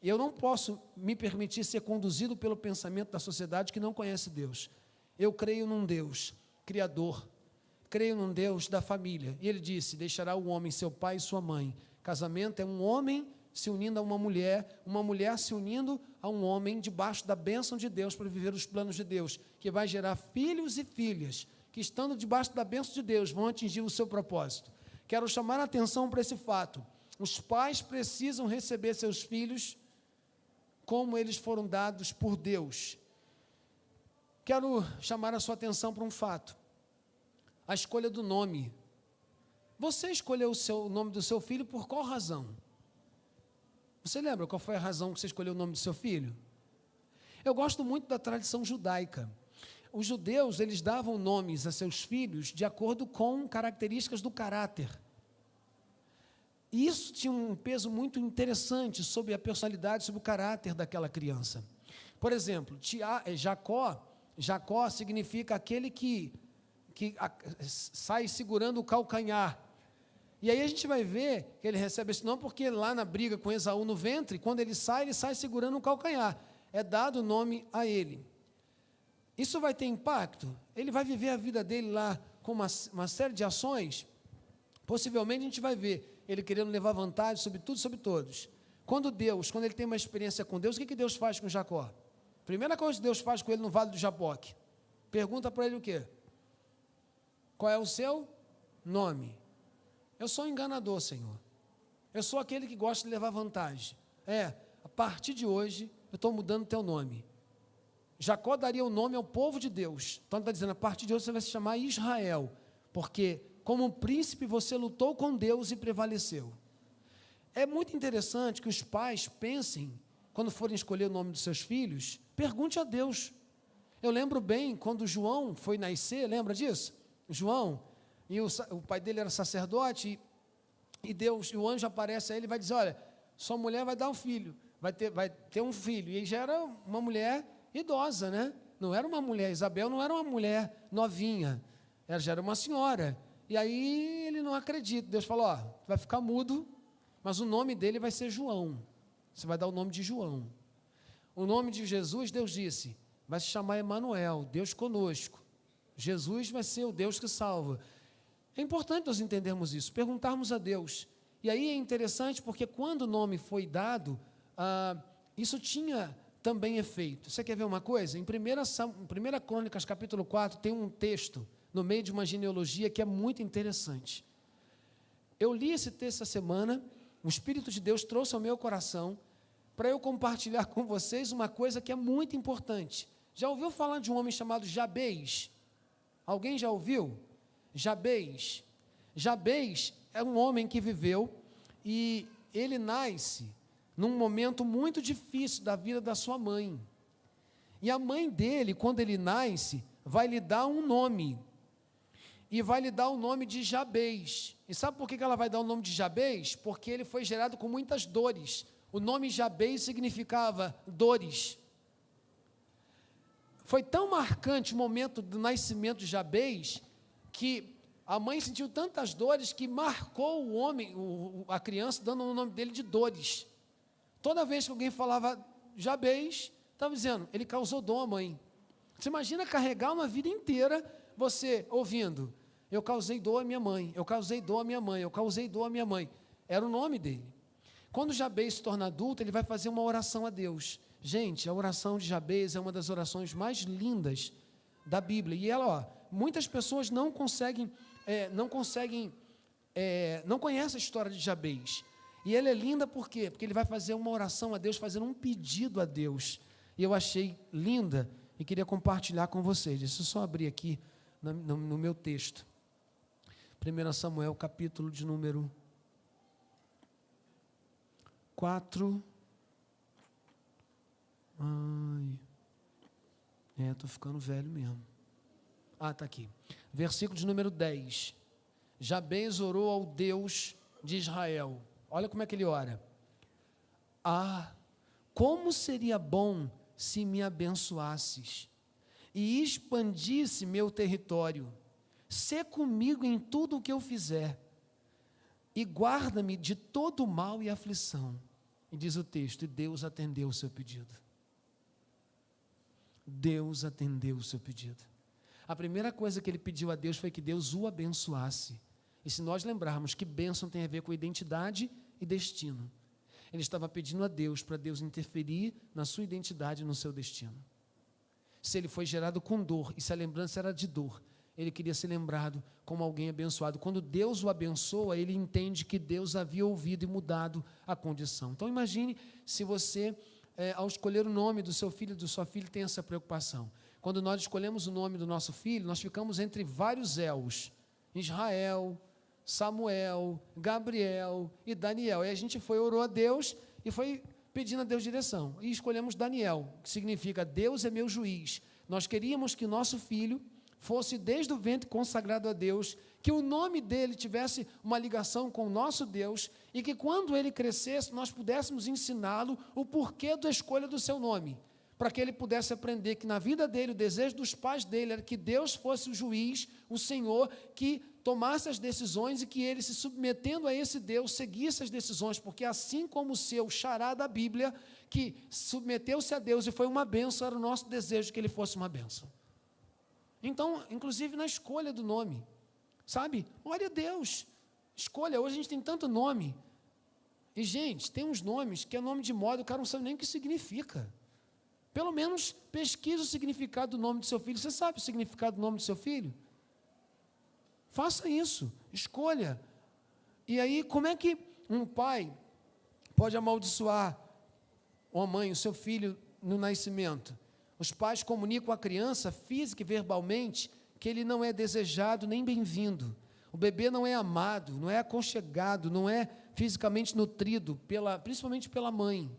Eu não posso me permitir ser conduzido pelo pensamento da sociedade que não conhece Deus. Eu creio num Deus Criador, creio num Deus da família. E Ele disse: "Deixará o homem seu pai e sua mãe". Casamento é um homem se unindo a uma mulher se unindo a um homem debaixo da bênção de Deus para viver os planos de Deus, que vai gerar filhos e filhas, que estando debaixo da bênção de Deus vão atingir o seu propósito. Quero chamar a atenção para esse fato. Os pais precisam receber seus filhos como eles foram dados por Deus. Quero chamar a sua atenção para um fato. A escolha do nome. Você escolheu o nome do seu filho por qual razão? Você lembra qual foi a razão que você escolheu o nome do seu filho? Eu gosto muito da tradição judaica. Os judeus, eles davam nomes a seus filhos de acordo com características do caráter. E isso tinha um peso muito interessante sobre a personalidade, sobre o caráter daquela criança. Por exemplo, Jacó significa aquele que sai segurando o calcanhar. E aí a gente vai ver que ele recebe esse nome porque lá na briga com Esaú no ventre, quando ele sai segurando o calcanhar. É dado o nome a ele. Isso vai ter impacto? Ele vai viver a vida dele lá com uma série de ações? Possivelmente a gente vai ver ele querendo levar vantagem sobre tudo e sobre todos. Quando ele tem uma experiência com Deus, o que Deus faz com Jacó? Primeira coisa que Deus faz com ele no Vale do Jaboque. Pergunta para ele o quê? Qual é o seu nome? Eu sou um enganador, Senhor. Eu sou aquele que gosta de levar vantagem. A partir de hoje, eu estou mudando o teu nome. Jacó daria o nome ao povo de Deus. Então ele está dizendo: a partir de hoje você vai se chamar Israel, porque como príncipe você lutou com Deus e prevaleceu. É muito interessante que os pais pensem, quando forem escolher o nome dos seus filhos, pergunte a Deus. Eu lembro bem quando João foi nascer, lembra disso? João, e o pai dele era sacerdote, e Deus, e o anjo aparece a ele e vai dizer: olha, sua mulher vai dar um filho, vai ter um filho. E ele já era uma mulher idosa, né? Não era uma mulher, Isabel não era uma mulher novinha, ela já era uma senhora. E aí ele não acredita. Deus falou: ó, vai ficar mudo, mas o nome dele vai ser João. Você vai dar o nome de João. O nome de Jesus, Deus disse: vai se chamar Emanuel, Deus conosco. Jesus vai ser o Deus que salva. É importante nós entendermos isso, perguntarmos a Deus. E aí é interessante porque quando o nome foi dado, isso tinha também efeito. Você quer ver uma coisa? Em 1 Crônicas, capítulo 4, tem um texto no meio de uma genealogia que é muito interessante. Eu li esse texto essa semana, o Espírito de Deus trouxe ao meu coração para eu compartilhar com vocês uma coisa que é muito importante. Já ouviu falar de um homem chamado Jabez? Alguém já ouviu? Jabez. Jabez é um homem que viveu e ele nasce num momento muito difícil da vida da sua mãe. E a mãe dele, quando ele nasce, vai lhe dar um nome. E vai lhe dar o nome de Jabez. E sabe por que ela vai dar o nome de Jabez? Porque ele foi gerado com muitas dores. O nome Jabez significava dores. Foi tão marcante o momento do nascimento de Jabez, que a mãe sentiu tantas dores que marcou o homem, a criança, dando o nome dele de Dores. Toda vez que alguém falava Jabez, estava dizendo, ele causou dor à mãe. Você imagina carregar uma vida inteira, você ouvindo, eu causei dor à minha mãe, eu causei dor à minha mãe, eu causei dor à minha mãe. Era o nome dele. Quando Jabez se torna adulto, ele vai fazer uma oração a Deus. Gente, a oração de Jabez é uma das orações mais lindas da Bíblia. E ela, muitas pessoas não conhecem a história de Jabez. E ela é linda por quê? Porque ele vai fazer uma oração a Deus, fazendo um pedido a Deus. E eu achei linda e queria compartilhar com vocês. Deixa eu só abrir aqui no meu texto. 1 Samuel, capítulo de número 4. Estou ficando velho mesmo. Está aqui. Versículo de número 10. Jabez orou ao Deus de Israel. Olha como é que ele ora. Como seria bom se me abençoasses e expandisse meu território. Sê comigo em tudo o que eu fizer e guarda-me de todo mal e aflição. E diz o texto, e Deus atendeu o seu pedido. Deus atendeu o seu pedido. A primeira coisa que ele pediu a Deus foi que Deus o abençoasse. E se nós lembrarmos que bênção tem a ver com identidade e destino, ele estava pedindo a Deus para Deus interferir na sua identidade e no seu destino. Se ele foi gerado com dor, e se a lembrança era de dor, ele queria ser lembrado como alguém abençoado. Quando Deus o abençoa, ele entende que Deus havia ouvido e mudado a condição. Então imagine se você, ao escolher o nome do seu filho e da sua filha, tem essa preocupação. Quando nós escolhemos o nome do nosso filho, nós ficamos entre vários elos. Israel, Samuel, Gabriel e Daniel. E a gente orou a Deus e foi pedindo a Deus direção. E escolhemos Daniel, que significa Deus é meu juiz. Nós queríamos que nosso filho fosse desde o ventre consagrado a Deus, que o nome dele tivesse uma ligação com o nosso Deus e que quando ele crescesse, nós pudéssemos ensiná-lo o porquê da escolha do seu nome, para que ele pudesse aprender que na vida dele, o desejo dos pais dele era que Deus fosse o juiz, o Senhor, que tomasse as decisões e que ele, se submetendo a esse Deus, seguisse as decisões, porque assim como o seu xará da Bíblia, que submeteu-se a Deus e foi uma bênção, era o nosso desejo que ele fosse uma bênção. Então, inclusive na escolha do nome, sabe? Olha a Deus, escolha, hoje a gente tem tanto nome, e gente, tem uns nomes que é nome de moda, o cara não sabe nem o que significa. Pelo menos pesquise o significado do nome do seu filho. Você sabe o significado do nome do seu filho? Faça isso, escolha. E aí, como é que um pai pode amaldiçoar uma mãe, o seu filho no nascimento? Os pais comunicam à criança, física e verbalmente, que ele não é desejado nem bem-vindo. O bebê não é amado, não é aconchegado, não é fisicamente nutrido, principalmente pela mãe.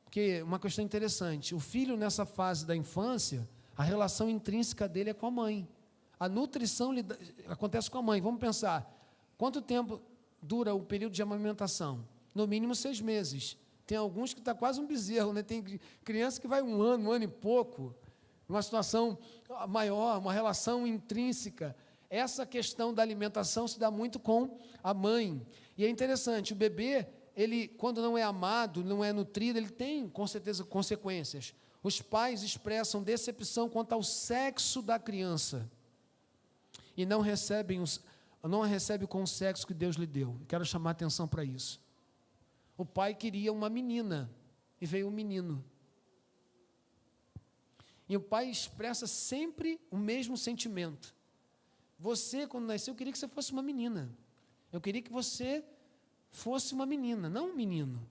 Porque uma questão interessante, o filho nessa fase da infância, a relação intrínseca dele é com a mãe. A nutrição acontece com a mãe. Vamos pensar, quanto tempo dura o período de amamentação? No mínimo 6 meses. Tem alguns que está quase um bezerro, né? Tem criança que vai um ano e pouco, uma situação maior, uma relação intrínseca. Essa questão da alimentação se dá muito com a mãe. E é interessante, o bebê, ele, quando não é amado, não é nutrido, ele tem, com certeza, consequências. Os pais expressam decepção quanto ao sexo da criança e não recebe com o sexo que Deus lhe deu. Quero chamar a atenção para isso. O pai queria uma menina e veio um menino. E o pai expressa sempre o mesmo sentimento. Você, quando nasceu, eu queria que você fosse uma menina. Eu queria que você fosse uma menina, não um menino.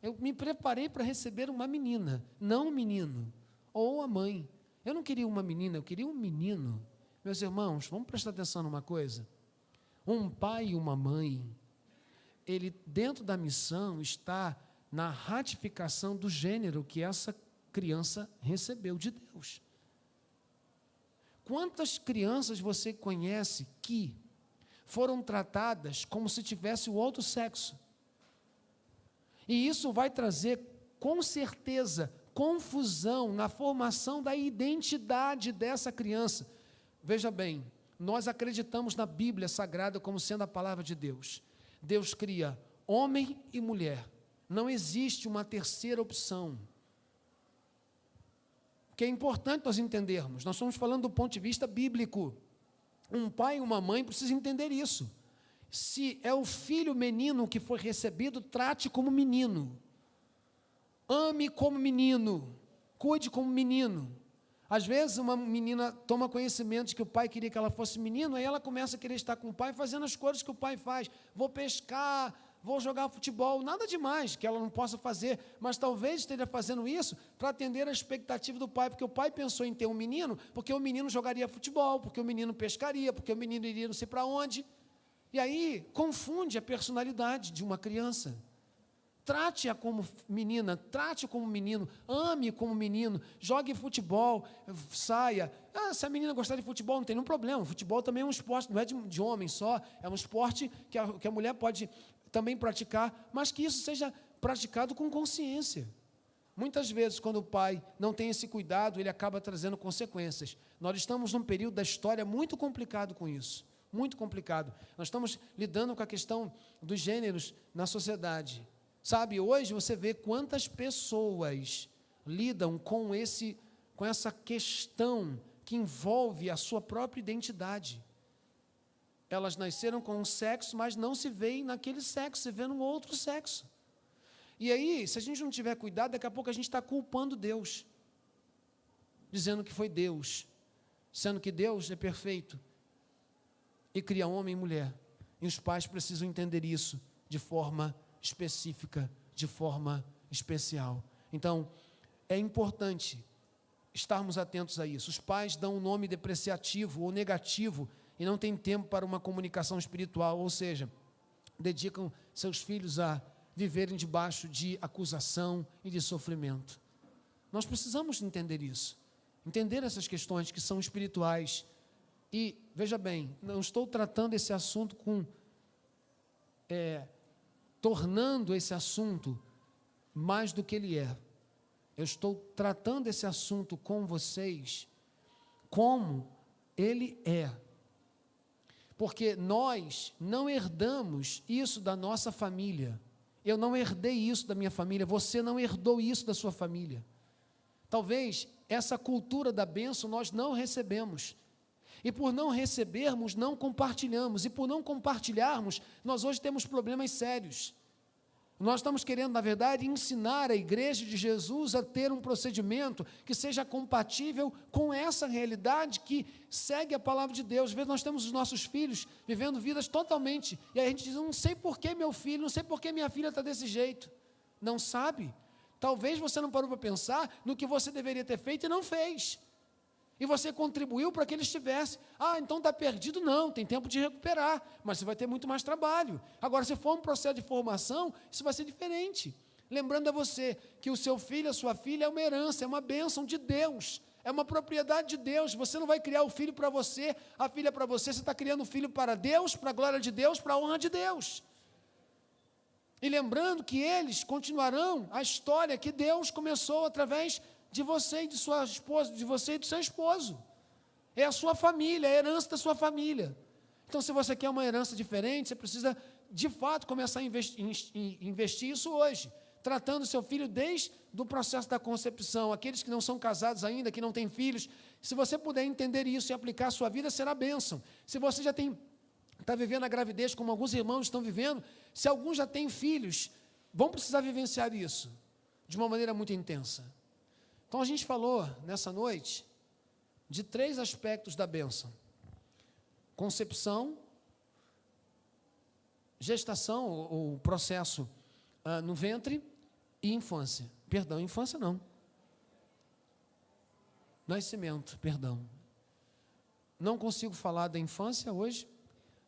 Eu me preparei para receber uma menina, não um menino. Ou a mãe. Eu não queria uma menina, eu queria um menino. Meus irmãos, vamos prestar atenção numa coisa. Um pai e uma mãe, ele dentro da missão está na ratificação do gênero que essa criança recebeu de Deus. Quantas crianças você conhece que foram tratadas como se tivesse o outro sexo? E isso vai trazer, com certeza, confusão na formação da identidade dessa criança. Veja bem, nós acreditamos na Bíblia Sagrada como sendo a palavra de Deus. Deus cria homem e mulher. Não existe uma terceira opção. O que é importante nós entendermos. Nós estamos falando do ponto de vista bíblico. Um pai e uma mãe precisam entender isso. Se é o filho menino que foi recebido, trate como menino. Ame como menino. Cuide como menino. Às vezes uma menina toma conhecimento de que o pai queria que ela fosse menino, aí ela começa a querer estar com o pai fazendo as coisas que o pai faz. Vou pescar, vou jogar futebol, nada demais que ela não possa fazer, mas talvez esteja fazendo isso para atender a expectativa do pai, porque o pai pensou em ter um menino, porque o menino jogaria futebol, porque o menino pescaria, porque o menino iria não sei para onde. E aí confunde a personalidade de uma criança. Trate-a como menina, trate-o como menino, ame como menino, jogue futebol, saia. Se a menina gostar de futebol, não tem nenhum problema. Futebol também é um esporte, não é de homem só, é um esporte que a mulher pode também praticar, mas que isso seja praticado com consciência. Muitas vezes, quando o pai não tem esse cuidado, ele acaba trazendo consequências. Nós estamos num período da história muito complicado com isso. Muito complicado. Nós estamos lidando com a questão dos gêneros na sociedade. Sabe, hoje você vê quantas pessoas lidam com essa questão que envolve a sua própria identidade. Elas nasceram com um sexo, mas não se veem naquele sexo, se vê num outro sexo. E aí, se a gente não tiver cuidado, daqui a pouco a gente está culpando Deus, dizendo que foi Deus, sendo que Deus é perfeito e cria homem e mulher. E os pais precisam entender isso de forma específica, de forma especial. Então, é importante estarmos atentos a isso. Os pais dão um nome depreciativo ou negativo e não têm tempo para uma comunicação espiritual, ou seja, dedicam seus filhos a viverem debaixo de acusação e de sofrimento. Nós precisamos entender isso, entender essas questões que são espirituais. E, veja bem, não estou tratando esse assunto tornando esse assunto mais do que ele é. Eu estou tratando esse assunto com vocês como ele é. Porque nós não herdamos isso da nossa família. Eu não herdei isso da minha família, você não herdou isso da sua família. Talvez essa cultura da bênção nós não recebemos. E por não recebermos, não compartilhamos. E por não compartilharmos, nós hoje temos problemas sérios. Nós estamos querendo, na verdade, ensinar a igreja de Jesus a ter um procedimento que seja compatível com essa realidade que segue a palavra de Deus. Às vezes nós temos os nossos filhos vivendo vidas totalmente, e aí a gente diz, não sei por que meu filho, não sei por que minha filha está desse jeito. Não sabe? Talvez você não parou para pensar no que você deveria ter feito e não fez. E você contribuiu para que ele estivesse. Então está perdido? Não, tem tempo de recuperar, mas você vai ter muito mais trabalho. Agora, se for um processo de formação, isso vai ser diferente. Lembrando a você que o seu filho, a sua filha é uma herança, é uma bênção de Deus, é uma propriedade de Deus. Você não vai criar o filho para você, a filha para você está criando o filho para Deus, para a glória de Deus, para a honra de Deus. E lembrando que eles continuarão a história que Deus começou através de você e de sua esposa, de você e do seu esposo. É a sua família, é a herança da sua família. Então, se você quer uma herança diferente, você precisa, de fato, começar a investir isso hoje. tratando seu filho desde o processo da concepção. Aqueles que não são casados ainda, que não têm filhos, se você puder entender isso e aplicar a sua vida, será bênção. Se você já está vivendo a gravidez, como alguns irmãos estão vivendo, se alguns já têm filhos, vão precisar vivenciar isso de uma maneira muito intensa. Então, a gente falou, nessa noite, de 3 aspectos da bênção: concepção, gestação, ou processo no ventre, e infância. Perdão, infância não. Nascimento, perdão. Não consigo falar da infância hoje,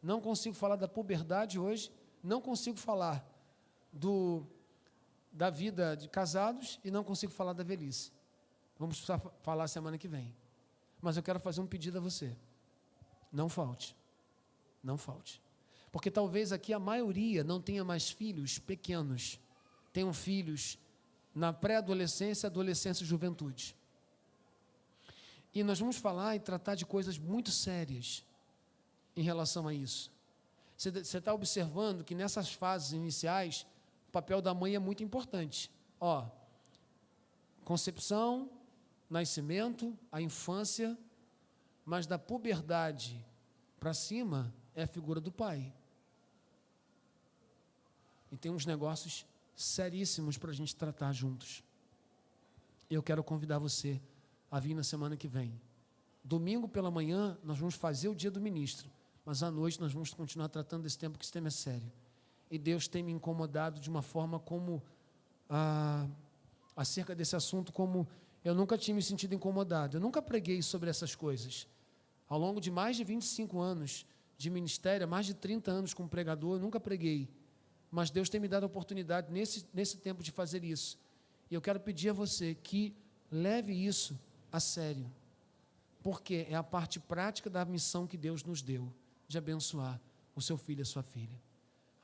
não consigo falar da puberdade hoje, não consigo falar da vida de casados e não consigo falar da velhice. Vamos precisar falar semana que vem. Mas eu quero fazer um pedido a você. Não falte. Não falte. Porque talvez aqui a maioria não tenha mais filhos pequenos. Tenham filhos na pré-adolescência, adolescência e juventude. E nós vamos falar e tratar de coisas muito sérias em relação a isso. Você está observando que nessas fases iniciais, o papel da mãe é muito importante. Concepção, nascimento, a infância, mas da puberdade para cima é a figura do pai. E tem uns negócios seríssimos para a gente tratar juntos. Eu quero convidar você a vir na semana que vem. Domingo pela manhã, nós vamos fazer o dia do ministro, mas à noite nós vamos continuar tratando desse tema, porque esse tema é sério. E Deus tem me incomodado de uma forma como, acerca desse assunto, como eu nunca tinha me sentido incomodado. Eu nunca preguei sobre essas coisas. Ao longo de mais de 25 anos de ministério, mais de 30 anos como pregador, eu nunca preguei. Mas Deus tem me dado a oportunidade nesse tempo de fazer isso. E eu quero pedir a você que leve isso a sério, porque é a parte prática da missão que Deus nos deu, de abençoar o seu filho e a sua filha.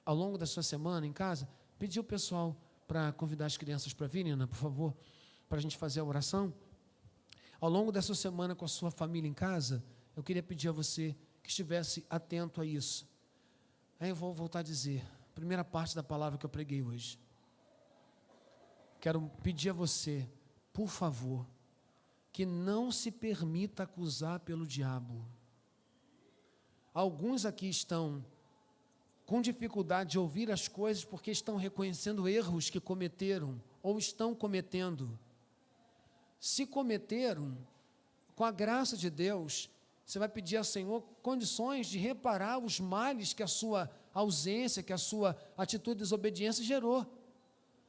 Ao longo da sua semana em casa, pedir o pessoal para convidar as crianças para virem, Ana, por favor, para a gente fazer a oração. Ao longo dessa semana com a sua família em casa, eu queria pedir a você que estivesse atento a isso. Aí eu vou voltar a dizer, primeira parte da palavra que eu preguei hoje. Quero pedir a você, por favor, que não se permita acusar pelo diabo. Alguns aqui estão com dificuldade de ouvir as coisas porque estão reconhecendo erros que cometeram ou estão cometendo. Se cometeram, com a graça de Deus, você vai pedir ao Senhor condições de reparar os males que a sua ausência, que a sua atitude de desobediência gerou.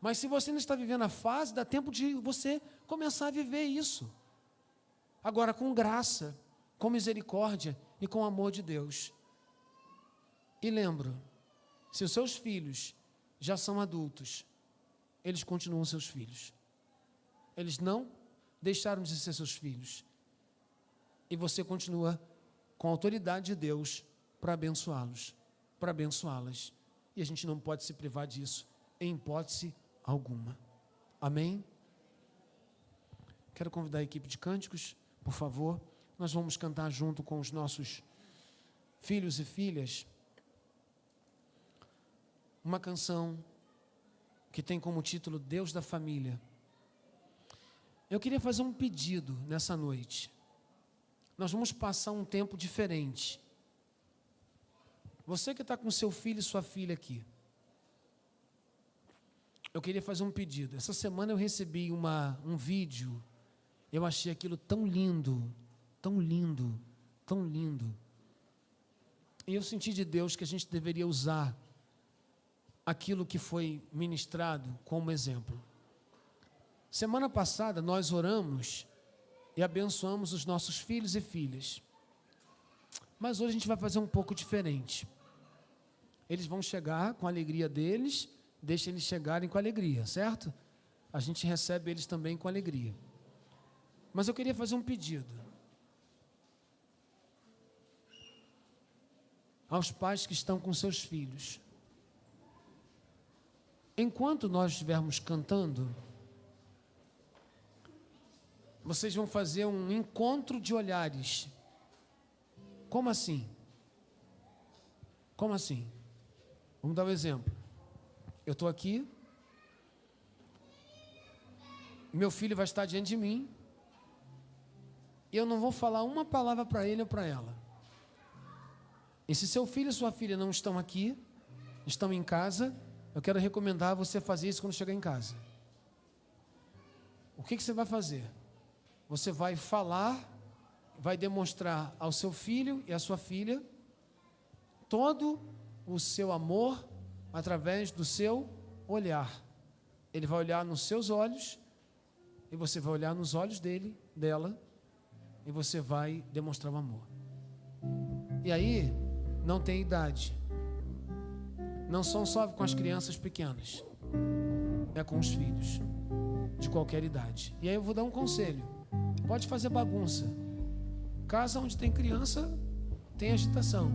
Mas se você não está vivendo a fase, dá tempo de você começar a viver isso. Agora, com graça, com misericórdia e com amor de Deus. E lembro, se os seus filhos já são adultos, eles continuam seus filhos. Eles não deixaram de ser seus filhos. E você continua com a autoridade de Deus para abençoá-los, para abençoá-las. E a gente não pode se privar disso, em hipótese alguma. Amém? Quero convidar a equipe de cânticos, por favor. Nós vamos cantar junto com os nossos filhos e filhas uma canção que tem como título Deus da Família. Eu queria fazer um pedido nessa noite. Nós vamos passar um tempo diferente. Você que está com seu filho e sua filha aqui, eu queria fazer um pedido. Essa semana eu recebi um vídeo. Eu achei aquilo tão lindo, tão lindo, tão lindo. E eu senti de Deus que a gente deveria usar aquilo que foi ministrado como exemplo. Semana passada nós oramos e abençoamos os nossos filhos e filhas. Mas hoje a gente vai fazer um pouco diferente. Eles vão chegar com a alegria deles, deixa eles chegarem com alegria, certo? A gente recebe eles também com alegria. Mas eu queria fazer um pedido aos pais que estão com seus filhos. Enquanto nós estivermos cantando, vocês vão fazer um encontro de olhares. Como assim? Como assim? Vamos dar um exemplo. Eu estou aqui meu filho vai estar diante de mim e eu não vou falar uma palavra para ele ou para ela. E se seu filho e sua filha não estão aqui, estão em casa, eu quero recomendar você fazer isso quando chegar em casa. O que você vai fazer? Você vai falar, vai demonstrar ao seu filho e à sua filha todo o seu amor através do seu olhar. Ele vai olhar nos seus olhos e você vai olhar nos olhos dele, dela, e você vai demonstrar o amor. E aí, não tem idade. Não são só com as crianças pequenas, é com os filhos de qualquer idade. E aí eu vou dar um conselho: pode fazer bagunça. Casa onde tem criança tem agitação.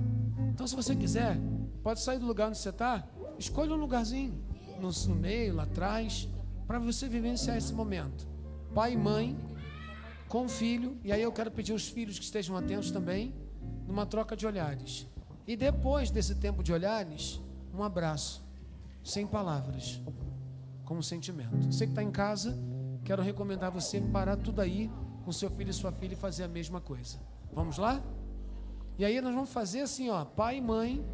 Então, se você quiser, pode sair do lugar onde você está, escolha um lugarzinho no meio, lá atrás, para você vivenciar esse momento. Pai e mãe com o filho. E aí eu quero pedir aos filhos que estejam atentos também, numa troca de olhares. E depois desse tempo de olhares, um abraço, sem palavras, com um sentimento. Você que está em casa, quero recomendar você parar tudo aí com seu filho e sua filha e fazer a mesma coisa. Vamos lá? E aí nós vamos fazer assim, ó, pai e mãe,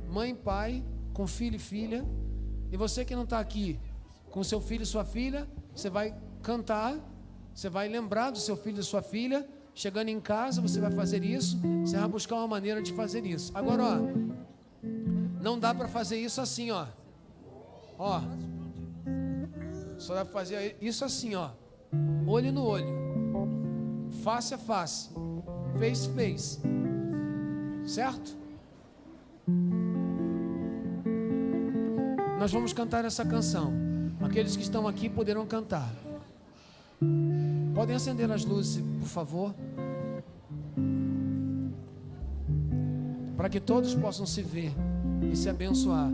mãe e pai, com filho e filha. E você que não está aqui com seu filho e sua filha, você vai cantar, você vai lembrar do seu filho e sua filha. Chegando em casa, você vai fazer isso, você vai buscar uma maneira de fazer isso. Agora, ó, não dá para fazer isso assim, ó. Ó, só dá para fazer isso assim, ó. Olho no olho, face a face, face a face, certo? Nós vamos cantar essa canção. Aqueles que estão aqui poderão cantar. Podem acender as luzes, por favor, para que todos possam se ver e se abençoar.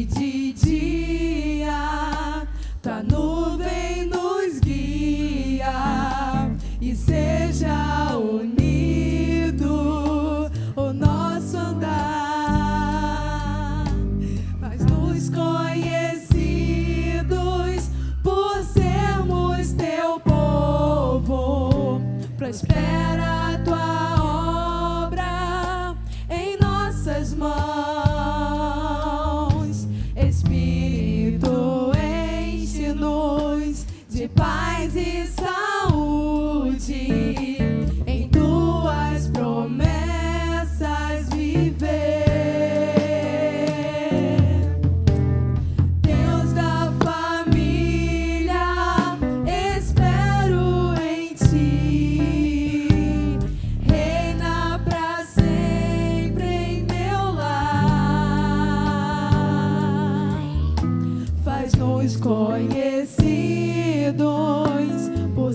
De dia, tua nuvem nos guia e seja unido o nosso andar. Faz-nos conhecidos por sermos teu povo. Prospera a tua obra em nossas mãos. De paz e saúde, em tuas promessas viver. Deus da família, espero em ti. Reina pra sempre em meu lar. Faz-nos conhecidos por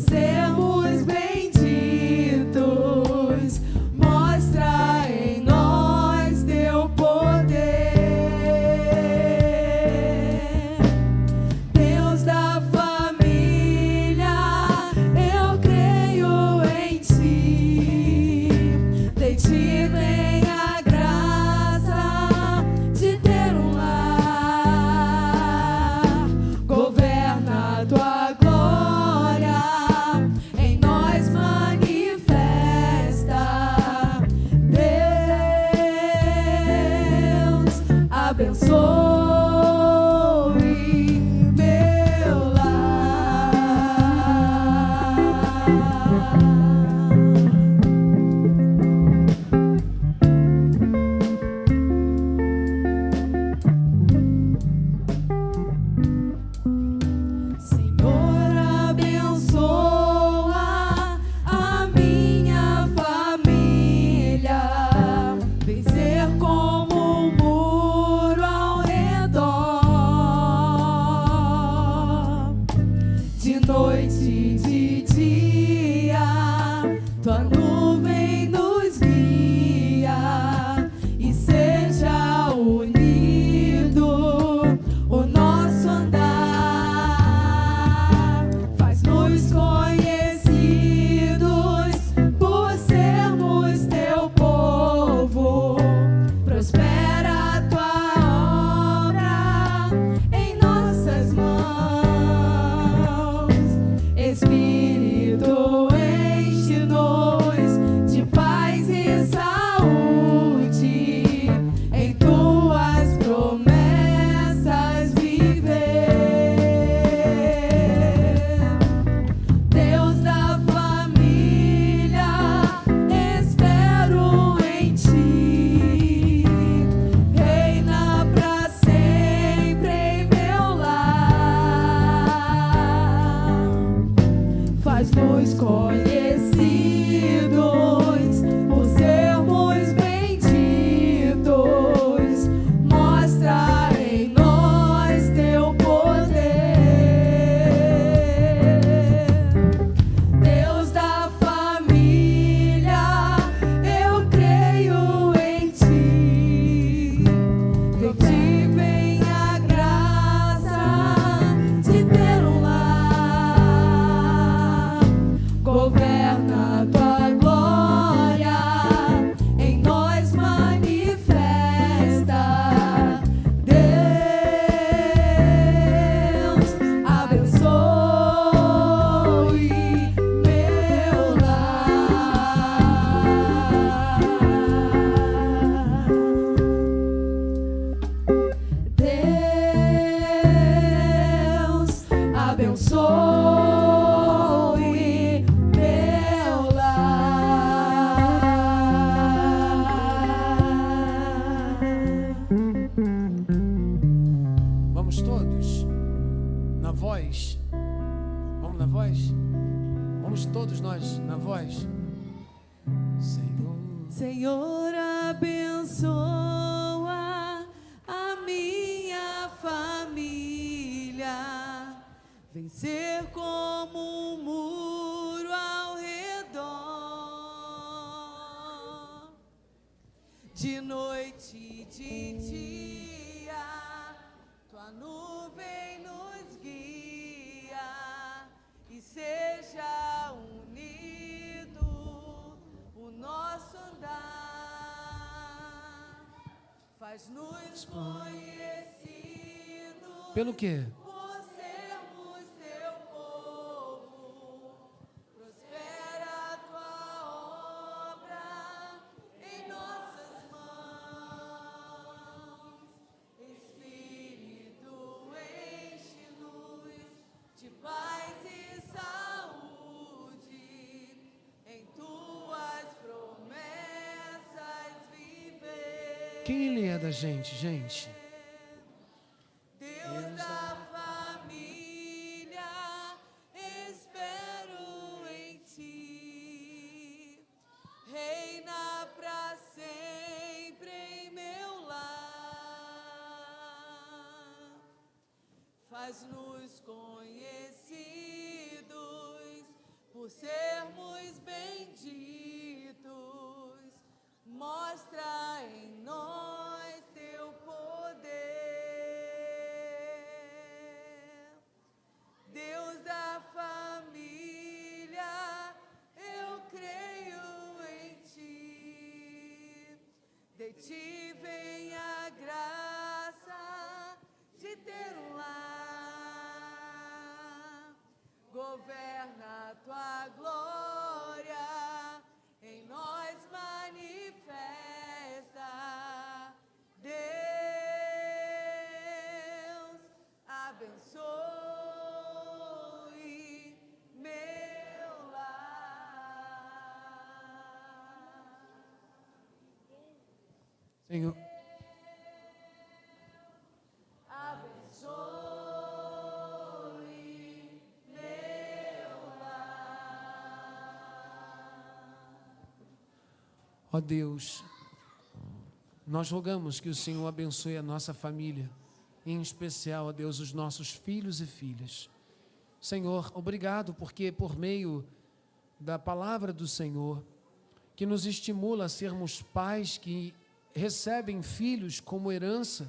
de noite e de dia, tua nuvem nos guia e seja unido o nosso andar. Faz-nos conhecidos por sermos teu povo. Prospera a tua obra em nossas mãos. Espírito, enche-nos de paz e saúde, em tuas promessas viver. Deus da família, espero em ti. Reina pra sempre em meu lar. Faz-nos conhecidos por sermos benditos. Mostra em nós teu poder. Deus da família, eu creio em ti. De ti vem a graça de ter um lar. Governa a tua glória, em nós manifesta. Deus, abençoe meu lar. Deus, abençoe meu lar. Vamos todos na voz. Vamos na voz? Vamos todos nós na voz. Senhor, Senhor, abençoa a minha família. Vem ser como um muro ao redor. De noite e de dia, tua nuvem nos guia e seja unido o nosso andar. Faz-nos conhecidos pelo quê? por sermos teu povo. Prospera a tua obra em nossas mãos. Espírito, enche-nos de paz e saúde, em tuas promessas viver. Quem ele é da gente, gente? Deus da família, espero em ti. Reina pra sempre em meu lar. Faz-nos conhecidos por sermos benditos. Mostra em nós teu poder. Deus da família, eu creio em ti. De ti vem a graça de ter um lar. Governa a tua glória, em nós manifesta. Deus, abençoe meu lar. Senhor, Abençoe meu ó Deus, nós rogamos que o Senhor abençoe a nossa família, em especial, ó Deus, os nossos filhos e filhas. Senhor, obrigado porque por meio da palavra do Senhor, que nos estimula a sermos pais que recebem filhos como herança,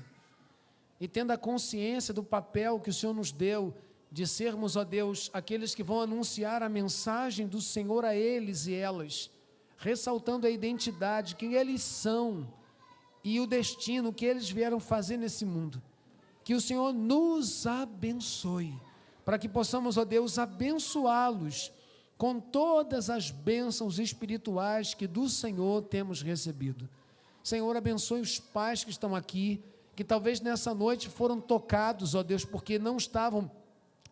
e tendo a consciência do papel que o Senhor nos deu, de sermos, ó Deus, aqueles que vão anunciar a mensagem do Senhor a eles e elas, ressaltando a identidade, quem eles são e o destino que eles vieram fazer nesse mundo. Que o Senhor nos abençoe, para que possamos, ó Deus, abençoá-los com todas as bênçãos espirituais que do Senhor temos recebido. Senhor, abençoe os pais que estão aqui, que talvez nessa noite foram tocados, ó Deus, porque não estavam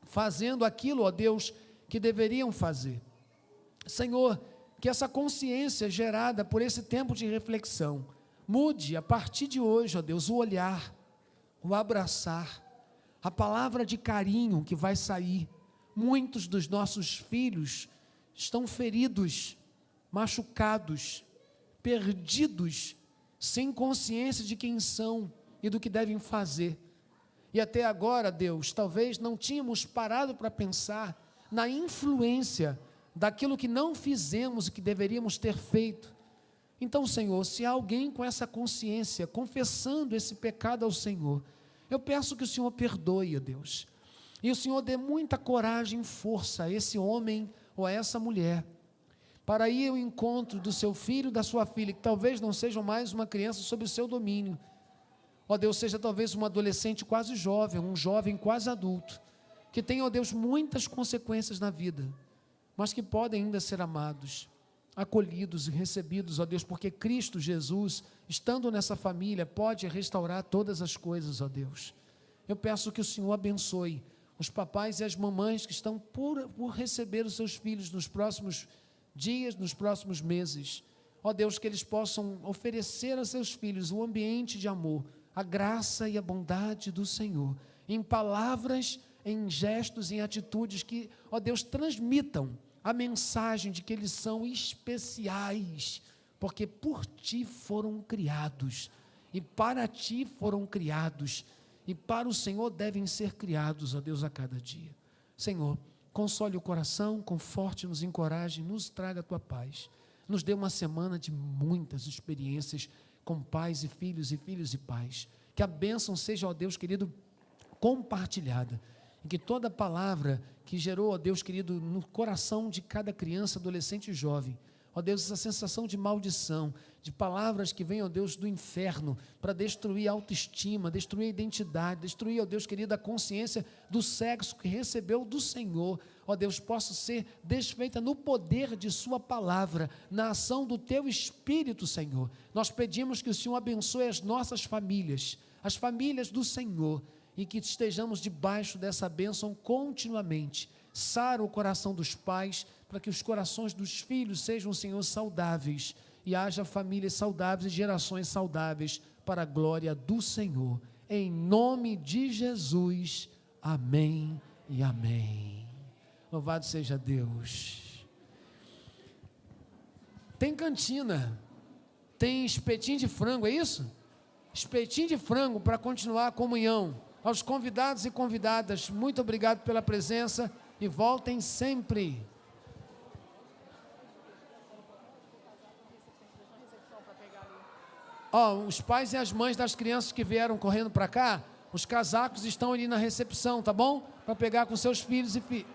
fazendo aquilo, ó Deus, que deveriam fazer. Senhor, que essa consciência gerada por esse tempo de reflexão mude a partir de hoje, ó Deus, o olhar, o abraçar, a palavra de carinho que vai sair. Muitos dos nossos filhos estão feridos, machucados, perdidos, sem consciência de quem são e do que devem fazer. E até agora, Deus, talvez não tínhamos parado para pensar na influência daquilo que não fizemos e que deveríamos ter feito. Então, Senhor, se há alguém com essa consciência, confessando esse pecado ao Senhor, eu peço que o Senhor perdoe, ó Deus, e o Senhor dê muita coragem e força a esse homem ou a essa mulher, para ir ao encontro do seu filho, da sua filha, que talvez não sejam mais uma criança sob o seu domínio, ó Deus, seja talvez um adolescente quase jovem, um jovem quase adulto, que tenha, ó Deus, muitas consequências na vida, mas que podem ainda ser amados, acolhidos e recebidos, ó Deus, porque Cristo Jesus, estando nessa família, pode restaurar todas as coisas, ó Deus. Eu peço que o Senhor abençoe os papais e as mamães que estão por receber os seus filhos nos próximos dias, nos próximos meses. Ó Deus, que eles possam oferecer a seus filhos um ambiente de amor, a graça e a bondade do Senhor, em palavras, em gestos, em atitudes que, ó Deus, transmitam a mensagem de que eles são especiais, porque por Ti foram criados, e para Ti foram criados, e para o Senhor devem ser criados, ó Deus, a cada dia. Senhor, console o coração, conforte, nos encoraje, nos traga a Tua paz. Nos dê uma semana de muitas experiências com pais e filhos e pais. Que a bênção seja, ó Deus querido, compartilhada. E que toda palavra que gerou, ó Deus querido, no coração de cada criança, adolescente e jovem, ó Deus, essa sensação de maldição, de palavras que vêm, ó Deus, do inferno, para destruir a autoestima, destruir a identidade, destruir, ó Deus querido, a consciência do sexo que recebeu do Senhor, ó Deus, possa ser desfeita no poder de Sua palavra, na ação do Teu Espírito, Senhor. Nós pedimos que o Senhor abençoe as nossas famílias, as famílias do Senhor, e que estejamos debaixo dessa bênção continuamente. Sara o coração dos pais, para que os corações dos filhos sejam, Senhor, saudáveis, e haja famílias saudáveis e gerações saudáveis, para a glória do Senhor. Em nome de Jesus, amém e amém. Louvado seja Deus. Tem cantina, tem espetinho de frango, é isso? Espetinho de frango para continuar a comunhão. Aos convidados e convidadas, muito obrigado pela presença e voltem sempre. Os pais e as mães das crianças que vieram correndo para cá, os casacos estão ali na recepção, tá bom? Para pegar com seus filhos e filhas.